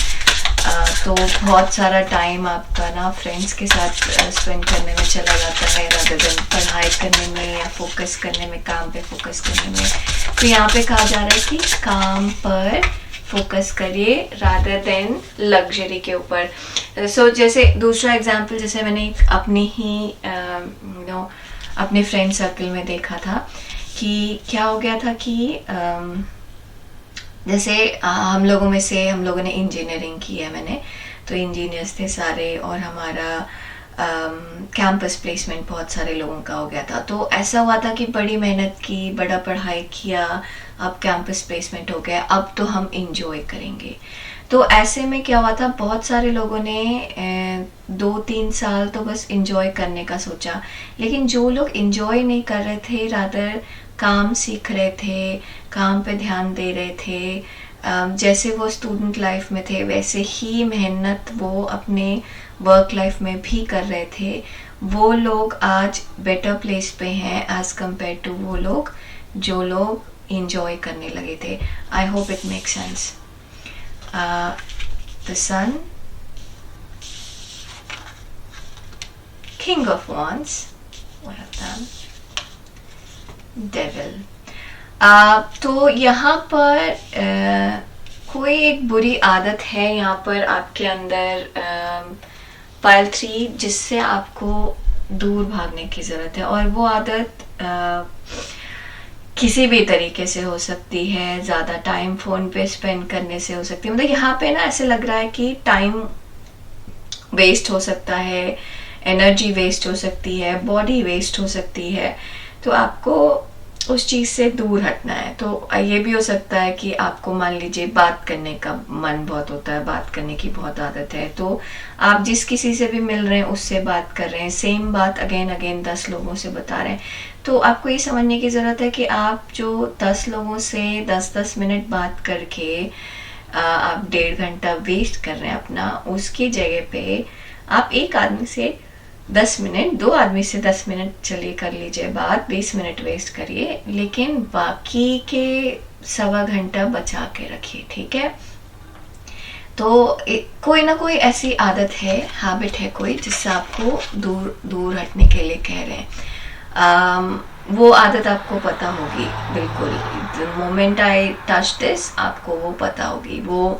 तो बहुत सारा टाइम आपका ना फ्रेंड्स के साथ स्पेंड करने में चला जाता है रादर देन पढ़ाई करने में या फोकस करने में, काम पे फोकस करने में। तो यहाँ पे कहा जा रहा है कि काम पर फोकस करिए रादर देन लग्जरी के ऊपर। जैसे दूसरा एग्जांपल, जैसे मैंने अपनी ही अपने फ्रेंड सर्कल में देखा था कि क्या हो गया था कि जैसे हम लोगों ने इंजीनियरिंग की है, मैंने तो इंजीनियर्स थे सारे, और हमारा कैंपस प्लेसमेंट बहुत सारे लोगों का हो गया था। तो ऐसा हुआ था कि बड़ी मेहनत की, बड़ा पढ़ाई किया, अब कैंपस प्लेसमेंट हो गया, अब तो हम इंजॉय करेंगे। तो ऐसे में क्या हुआ था, बहुत सारे लोगों ने 2-3 साल तो बस इंजॉय करने का सोचा, लेकिन जो लोग इंजॉय नहीं कर रहे थे, रादर काम सीख रहे थे, काम पे ध्यान दे रहे थे, जैसे वो स्टूडेंट लाइफ में थे वैसे ही मेहनत वो अपने वर्क लाइफ में भी कर रहे थे, वो लोग आज बेटर प्लेस पे हैं एज कम्पेयर टू वो लोग जो लोग इंजॉय करने लगे थे। I hope it make sense. The sun, king of wands, devil. तो यहाँ पर कोई एक बुरी आदत है यहाँ पर आपके अंदर, पाइल 3, जिससे आपको दूर भागने की ज़रूरत है। और वो आदत किसी भी तरीके से हो सकती है, ज़्यादा टाइम फ़ोन पे स्पेंड करने से हो सकती है। मतलब यहाँ पे ना ऐसे लग रहा है कि टाइम वेस्ट हो सकता है, एनर्जी वेस्ट हो सकती है, बॉडी वेस्ट हो सकती है। तो आपको उस चीज़ से दूर हटना है। तो ये भी हो सकता है कि आपको मान लीजिए बात करने का मन बहुत होता है, बात करने की बहुत आदत है, तो आप जिस किसी से भी मिल रहे हैं उससे बात कर रहे हैं, सेम बात अगेन अगेन 10 लोगों से बता रहे हैं। तो आपको ये समझने की ज़रूरत है कि आप जो 10 लोगों से 10-10 मिनट बात करके आप 1.5 घंटा वेस्ट कर रहे हैं अपना, उसकी जगह पे आप एक आदमी से 10 मिनट, 2 आदमी से 10 मिनट चलिए कर लीजिए बात, 20 मिनट वेस्ट करिए, लेकिन बाकी के 1.25 घंटा बचा के रखिए, ठीक है। तो कोई ना कोई ऐसी आदत है, हैबिट है कोई, जिससे आपको दूर हटने के लिए कह रहे हैं। वो आदत आपको पता होगी बिल्कुल, the moment I touch this, आपको वो पता होगी। वो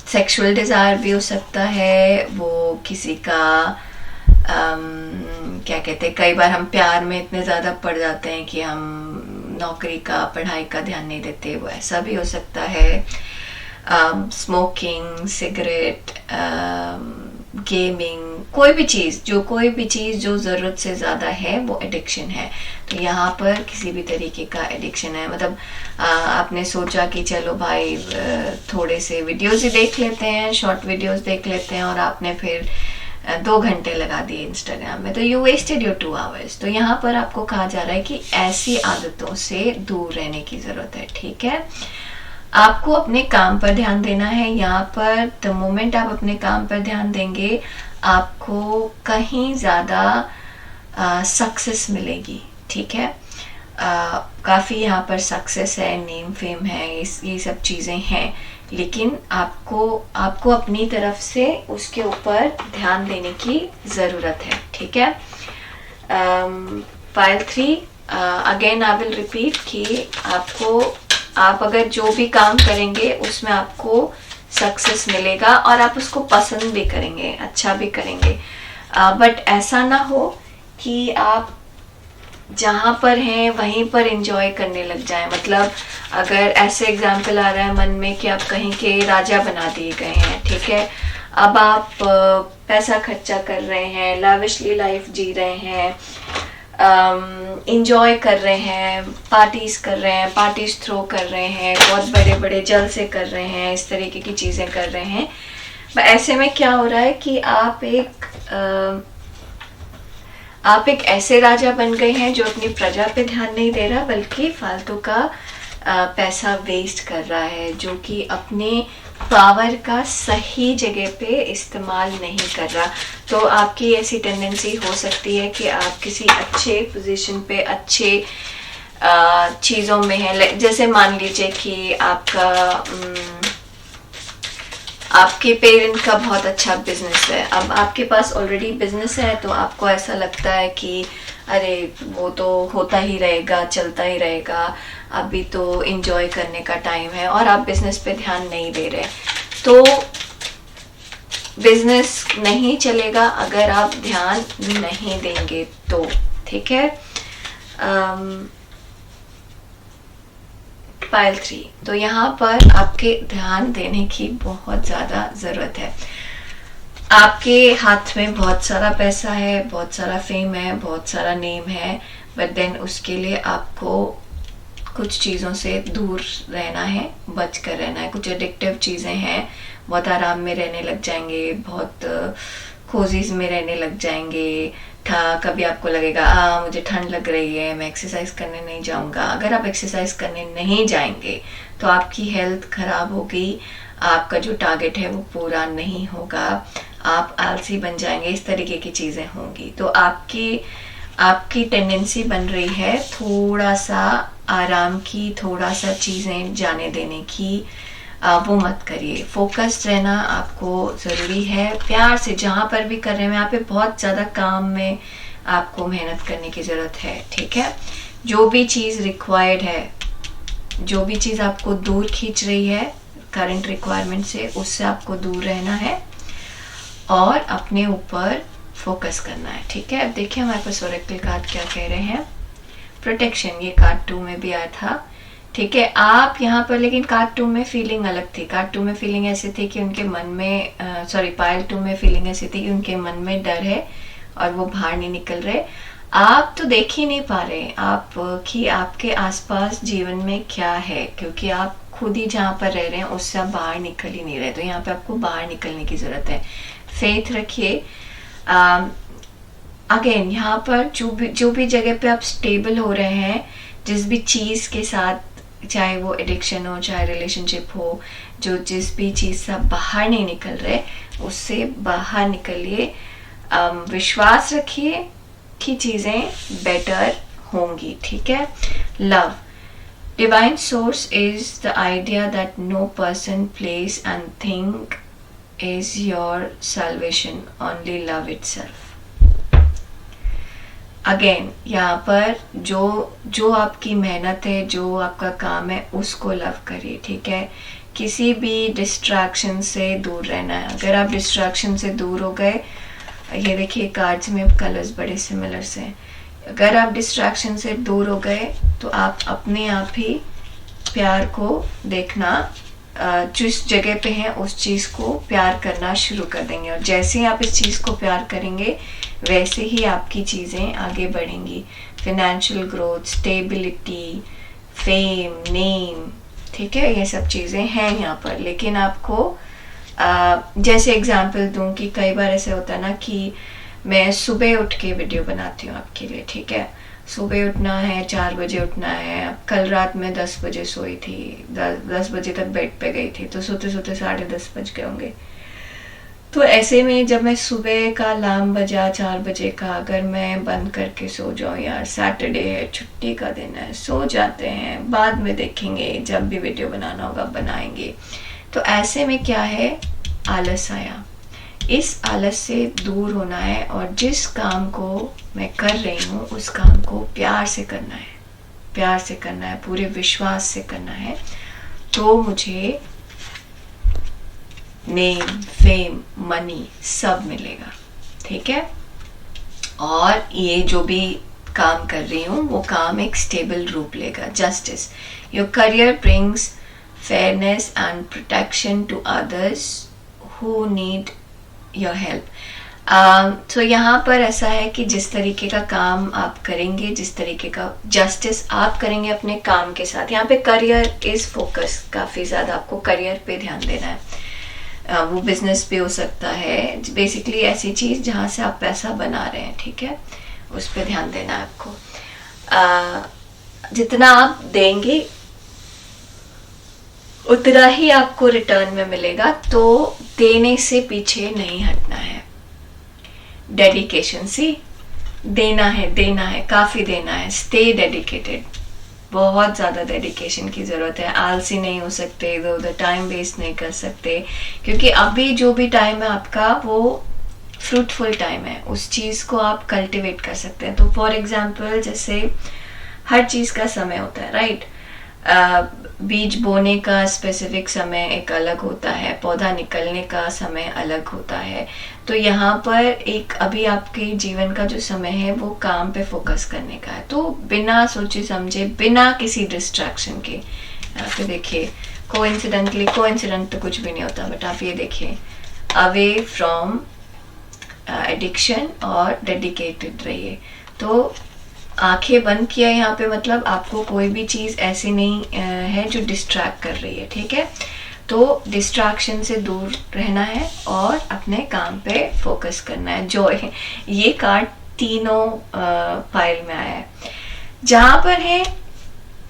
सेक्सुअल डिज़ायर भी हो सकता है, वो किसी का क्या कहते हैं, कई बार हम प्यार में इतने ज़्यादा पड़ जाते हैं कि हम नौकरी का, पढ़ाई का ध्यान नहीं देते, वो ऐसा भी हो सकता है। स्मोकिंग, सिगरेट, गेमिंग, कोई भी चीज़ जो ज़रूरत से ज़्यादा है वो एडिक्शन है। तो यहाँ पर किसी भी तरीके का एडिक्शन है, मतलब आपने सोचा कि चलो भाई थोड़े से वीडियोस ही देख लेते हैं, शॉर्ट वीडियोस देख लेते हैं, और आपने फिर 2 घंटे लगा दिए इंस्टाग्राम में, तो यू वेस्टेड योर 2 आवर्स। तो यहाँ पर आपको कहा जा रहा है कि ऐसी आदतों से दूर रहने की ज़रूरत है, ठीक है। आपको अपने काम पर ध्यान देना है। यहाँ पर द मोमेंट आप अपने काम पर ध्यान देंगे, आपको कहीं ज़्यादा सक्सेस मिलेगी, ठीक है। काफ़ी यहाँ पर सक्सेस है, नेम फेम है, ये सब चीज़ें हैं, लेकिन आपको अपनी तरफ से उसके ऊपर ध्यान देने की ज़रूरत है, ठीक है। Pile 3, again I will repeat कि आप अगर जो भी काम करेंगे उसमें आपको सक्सेस मिलेगा और आप उसको पसंद भी करेंगे, अच्छा भी करेंगे, बट ऐसा ना हो कि आप जहाँ पर हैं वहीं पर एंजॉय करने लग जाएं। मतलब अगर ऐसे एग्जाम्पल आ रहा है मन में कि आप कहीं के राजा बना दिए गए हैं, ठीक है, अब आप पैसा खर्चा कर रहे हैं, लाविशली लाइफ जी रहे हैं, इंजॉय कर रहे हैं, पार्टीज कर रहे हैं, पार्टीज थ्रो कर रहे हैं, बहुत बड़े बड़े जलसे कर रहे हैं, इस तरीके की चीज़ें कर रहे हैं। ऐसे में क्या हो रहा है कि आप एक ऐसे राजा बन गए हैं जो अपनी प्रजा पे ध्यान नहीं दे रहा, बल्कि फालतू का पैसा वेस्ट कर रहा है, जो कि अपने पावर का सही जगह पे इस्तेमाल नहीं कर रहा। तो आपकी ऐसी टेंडेंसी हो सकती है कि आप किसी अच्छे पोजीशन पे, अच्छे चीज़ों में हैं। जैसे मान लीजिए कि आपके पेरेंट का बहुत अच्छा बिजनेस है, अब आपके पास ऑलरेडी बिजनेस है, तो आपको ऐसा लगता है कि अरे वो तो होता ही रहेगा, चलता ही रहेगा, अभी तो एंजॉय करने का टाइम है, और आप बिजनेस पे ध्यान नहीं दे रहे। तो बिजनेस नहीं चलेगा अगर आप ध्यान नहीं देंगे तो, ठीक है। पाइल 3, तो यहाँ पर आपके ध्यान देने की बहुत ज़्यादा ज़रूरत है। आपके हाथ में बहुत सारा पैसा है, बहुत सारा फेम है, बहुत सारा नेम है, बट देन उसके लिए आपको कुछ चीज़ों से दूर रहना है, बच कर रहना है। कुछ एडिक्टिव चीज़ें हैं, बहुत आराम में रहने लग जाएंगे, बहुत कोजीज में रहने लग जाएंगे। कभी आपको लगेगा मुझे ठंड लग रही है, मैं एक्सरसाइज करने नहीं जाऊंगा। अगर आप एक्सरसाइज करने नहीं जाएंगे तो आपकी हेल्थ खराब होगी, आपका जो टारगेट है वो पूरा नहीं होगा, आप आलसी बन जाएंगे, इस तरीके की चीज़ें होंगी। तो आपकी टेंडेंसी बन रही है थोड़ा सा आराम की, थोड़ा सा चीज़ें जाने देने की। वो मत करिए, फोकस्ड रहना आपको ज़रूरी है। प्यार से जहाँ पर भी कर रहे हैं, यहाँ पे बहुत ज़्यादा काम में आपको मेहनत करने की ज़रूरत है, ठीक है। जो भी चीज़ रिक्वायर्ड है, जो भी चीज़ आपको दूर खींच रही है करंट रिक्वायरमेंट से, उससे आपको दूर रहना है और अपने ऊपर फोकस करना है, ठीक है। अब देखिए हमारे पास ओरेकल कार्ड क्या कह रहे हैं। प्रोटेक्शन, ये कार्ड 2 में भी आया था, ठीक है। आप यहाँ पर, लेकिन कार्ड 2 में फीलिंग अलग थी। कार्ड 2 में फीलिंग ऐसी थी कि उनके मन में पाइल 2 में फीलिंग ऐसी थी कि उनके मन में डर है और वो बाहर नहीं निकल रहे। आप तो देख ही नहीं पा रहे आप कि आपके आसपास जीवन में क्या है, क्योंकि आप खुद ही जहाँ पर रह रहे हैं उससे आप बाहर निकल ही नहीं रहे। तो यहाँ पे आपको बाहर निकलने की जरूरत है। फेथ रखिए। अगेन यहाँ पर जो भी जगह पे आप स्टेबल हो रहे हैं, जिस भी चीज़ के साथ, चाहे वो एडिक्शन हो, चाहे रिलेशनशिप हो, जिस भी चीज़ से आप बाहर नहीं निकल रहे, उससे बाहर निकलिए। विश्वास रखिए कि चीज़ें बेटर होंगी, ठीक है। Love, divine source is the idea that no person, place and thing is your salvation, only love itself. Again यहाँ पर जो आपकी मेहनत है, जो आपका काम है, उसको लव करिए, ठीक है। किसी भी डिस्ट्रैक्शन से दूर रहना है। अगर आप डिस्ट्रैक्शन से दूर हो गए, ये देखिए कार्ड्स में कलर्स बड़े सिमिलर से हैं, अगर आप डिस्ट्रैक्शन से दूर हो गए तो आप अपने आप ही प्यार को देखना, जिस जगह पे हैं उस चीज़ को प्यार करना शुरू कर देंगे। और जैसे ही आप इस चीज़ को प्यार करेंगे, वैसे ही आपकी चीज़ें आगे बढ़ेंगी। Financial growth, stability, fame, name, ठीक है, ये सब चीज़ें हैं यहाँ पर। लेकिन आपको जैसे एग्जांपल दूं कि कई बार ऐसे होता है ना कि मैं सुबह उठ के वीडियो बनाती हूँ आपके लिए, ठीक है। सुबह उठना है, 4 बजे उठना है। कल रात में 10 बजे सोई थी, 10 बजे तक बेड पे गई थी, तो सोते सोते 10:30 बज गए होंगे। तो ऐसे में जब मैं सुबह का अलार्म बजा 4 बजे का, अगर मैं बंद करके सो जाऊँ, यार सैटरडे है, छुट्टी का दिन है, सो जाते हैं, बाद में देखेंगे, जब भी वीडियो बनाना होगा बनाएंगे, तो ऐसे में क्या है, आलस आया। इस आलस से दूर होना है और जिस काम को मैं कर रही हूँ उस काम को प्यार से करना है, प्यार से करना है, पूरे विश्वास से करना है, तो मुझे नेम, फेम, मनी सब मिलेगा, ठीक है। और ये जो भी काम कर रही हूँ वो काम एक स्टेबल रूप लेगा। Justice, your career brings fairness and protection to others who need your help. तो यहाँ पर ऐसा है कि जिस तरीके का काम आप करेंगे, जिस तरीके का जस्टिस आप करेंगे अपने काम के साथ, यहाँ पे करियर इज फोकस, काफ़ी ज़्यादा आपको करियर पे ध्यान देना है। वो बिजनेस पे हो सकता है, बेसिकली ऐसी चीज़ जहाँ से आप पैसा बना रहे हैं, ठीक है, उस पर ध्यान देना है आपको। जितना आप देंगे उतना ही आपको रिटर्न में मिलेगा, तो देने से पीछे नहीं हटना है। डेडिकेशन, सी देना है, काफ़ी देना है। स्टे डेडिकेटेड, बहुत ज़्यादा डेडिकेशन की ज़रूरत है। आलसी नहीं हो सकते, इधर उधर टाइम वेस्ट नहीं कर सकते, क्योंकि अभी जो भी टाइम है आपका वो फ्रूटफुल टाइम है, उस चीज़ को आप कल्टिवेट कर सकते हैं। तो फॉर एग्जाम्पल, जैसे हर चीज़ का समय होता है, राइट। बीज बोने का स्पेसिफिक समय एक अलग होता है, पौधा निकलने का समय अलग होता है। तो यहाँ पर एक अभी आपके जीवन का जो समय है वो काम पे फोकस करने का है। तो बिना सोचे समझे, बिना किसी डिस्ट्रैक्शन के, यहाँ पे देखिए कोइंसिडेंट तो कुछ भी नहीं होता, बट आप ये देखिए, अवे फ्रॉम एडिक्शन और डेडिकेटेड रहिए। तो आंखें बंद किया यहाँ पे, मतलब आपको कोई भी चीज़ ऐसी नहीं है जो डिस्ट्रैक्ट कर रही है, ठीक है। तो डिस्ट्रैक्शन से दूर रहना है और अपने काम पे फोकस करना है। जॉय, ये कार्ड तीनों पाइल में आया है। जहाँ पर है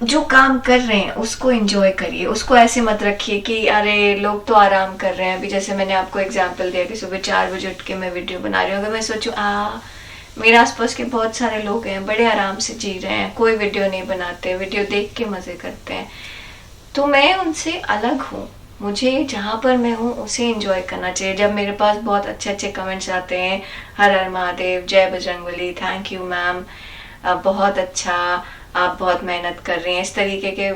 जो काम कर रहे हैं उसको एंजॉय करिए, उसको ऐसे मत रखिए कि अरे लोग तो आराम कर रहे हैं। अभी जैसे मैंने आपको एग्जांपल दिया कि सुबह 4 बजे उठ के मैं वीडियो बना रही हूँ, अगर मैं सोचूं मेरे आसपास के बहुत सारे लोग हैं, बड़े आराम से जी रहे हैं, कोई वीडियो नहीं बनाते, वीडियो देख के मज़े करते हैं, तो मैं उनसे अलग हूँ। मुझे जहाँ पर मैं हूँ उसे एंजॉय करना चाहिए। जब मेरे पास बहुत अच्छे अच्छे कमेंट्स आते हैं, हर हर महादेव, जय बजरंगबली, थैंक यू मैम, बहुत अच्छा, आप बहुत मेहनत कर रही हैं, इस तरीके के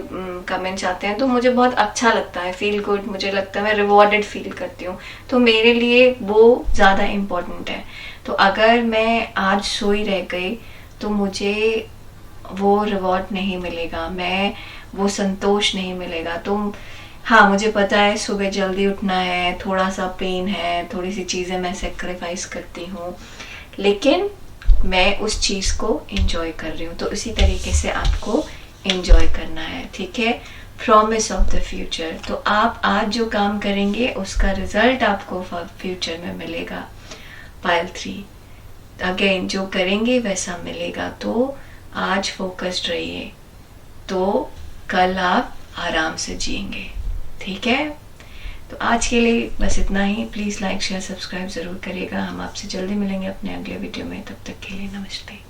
कमेंट्स आते हैं, तो मुझे बहुत अच्छा लगता है, फील गुड, मुझे लगता है मैं रिवॉर्डेड फील करती हूँ। तो मेरे लिए वो ज़्यादा इम्पोर्टेंट है। तो अगर मैं आज सोई रह गई तो मुझे वो रिवॉर्ड नहीं मिलेगा, मैं वो संतोष नहीं मिलेगा। तो हाँ, मुझे पता है सुबह जल्दी उठना है, थोड़ा सा पेन है, थोड़ी सी चीज़ें मैं सेक्रीफाइस करती हूँ, लेकिन मैं उस चीज़ को एंजॉय कर रही हूँ। तो इसी तरीके से आपको एंजॉय करना है, ठीक है। प्रॉमिस ऑफ द फ्यूचर, तो आप आज जो काम करेंगे उसका रिजल्ट आपको फ्यूचर में मिलेगा। पाइल 3 अगेन, जो करेंगे वैसा मिलेगा। तो आज फोकस्ड रहिए, तो कल आप आराम से जिएंगे, ठीक है। तो आज के लिए बस इतना ही। प्लीज़ लाइक शेयर सब्सक्राइब ज़रूर करिएगा। हम आपसे जल्दी मिलेंगे अपने अगले वीडियो में। तब तक के लिए नमस्ते।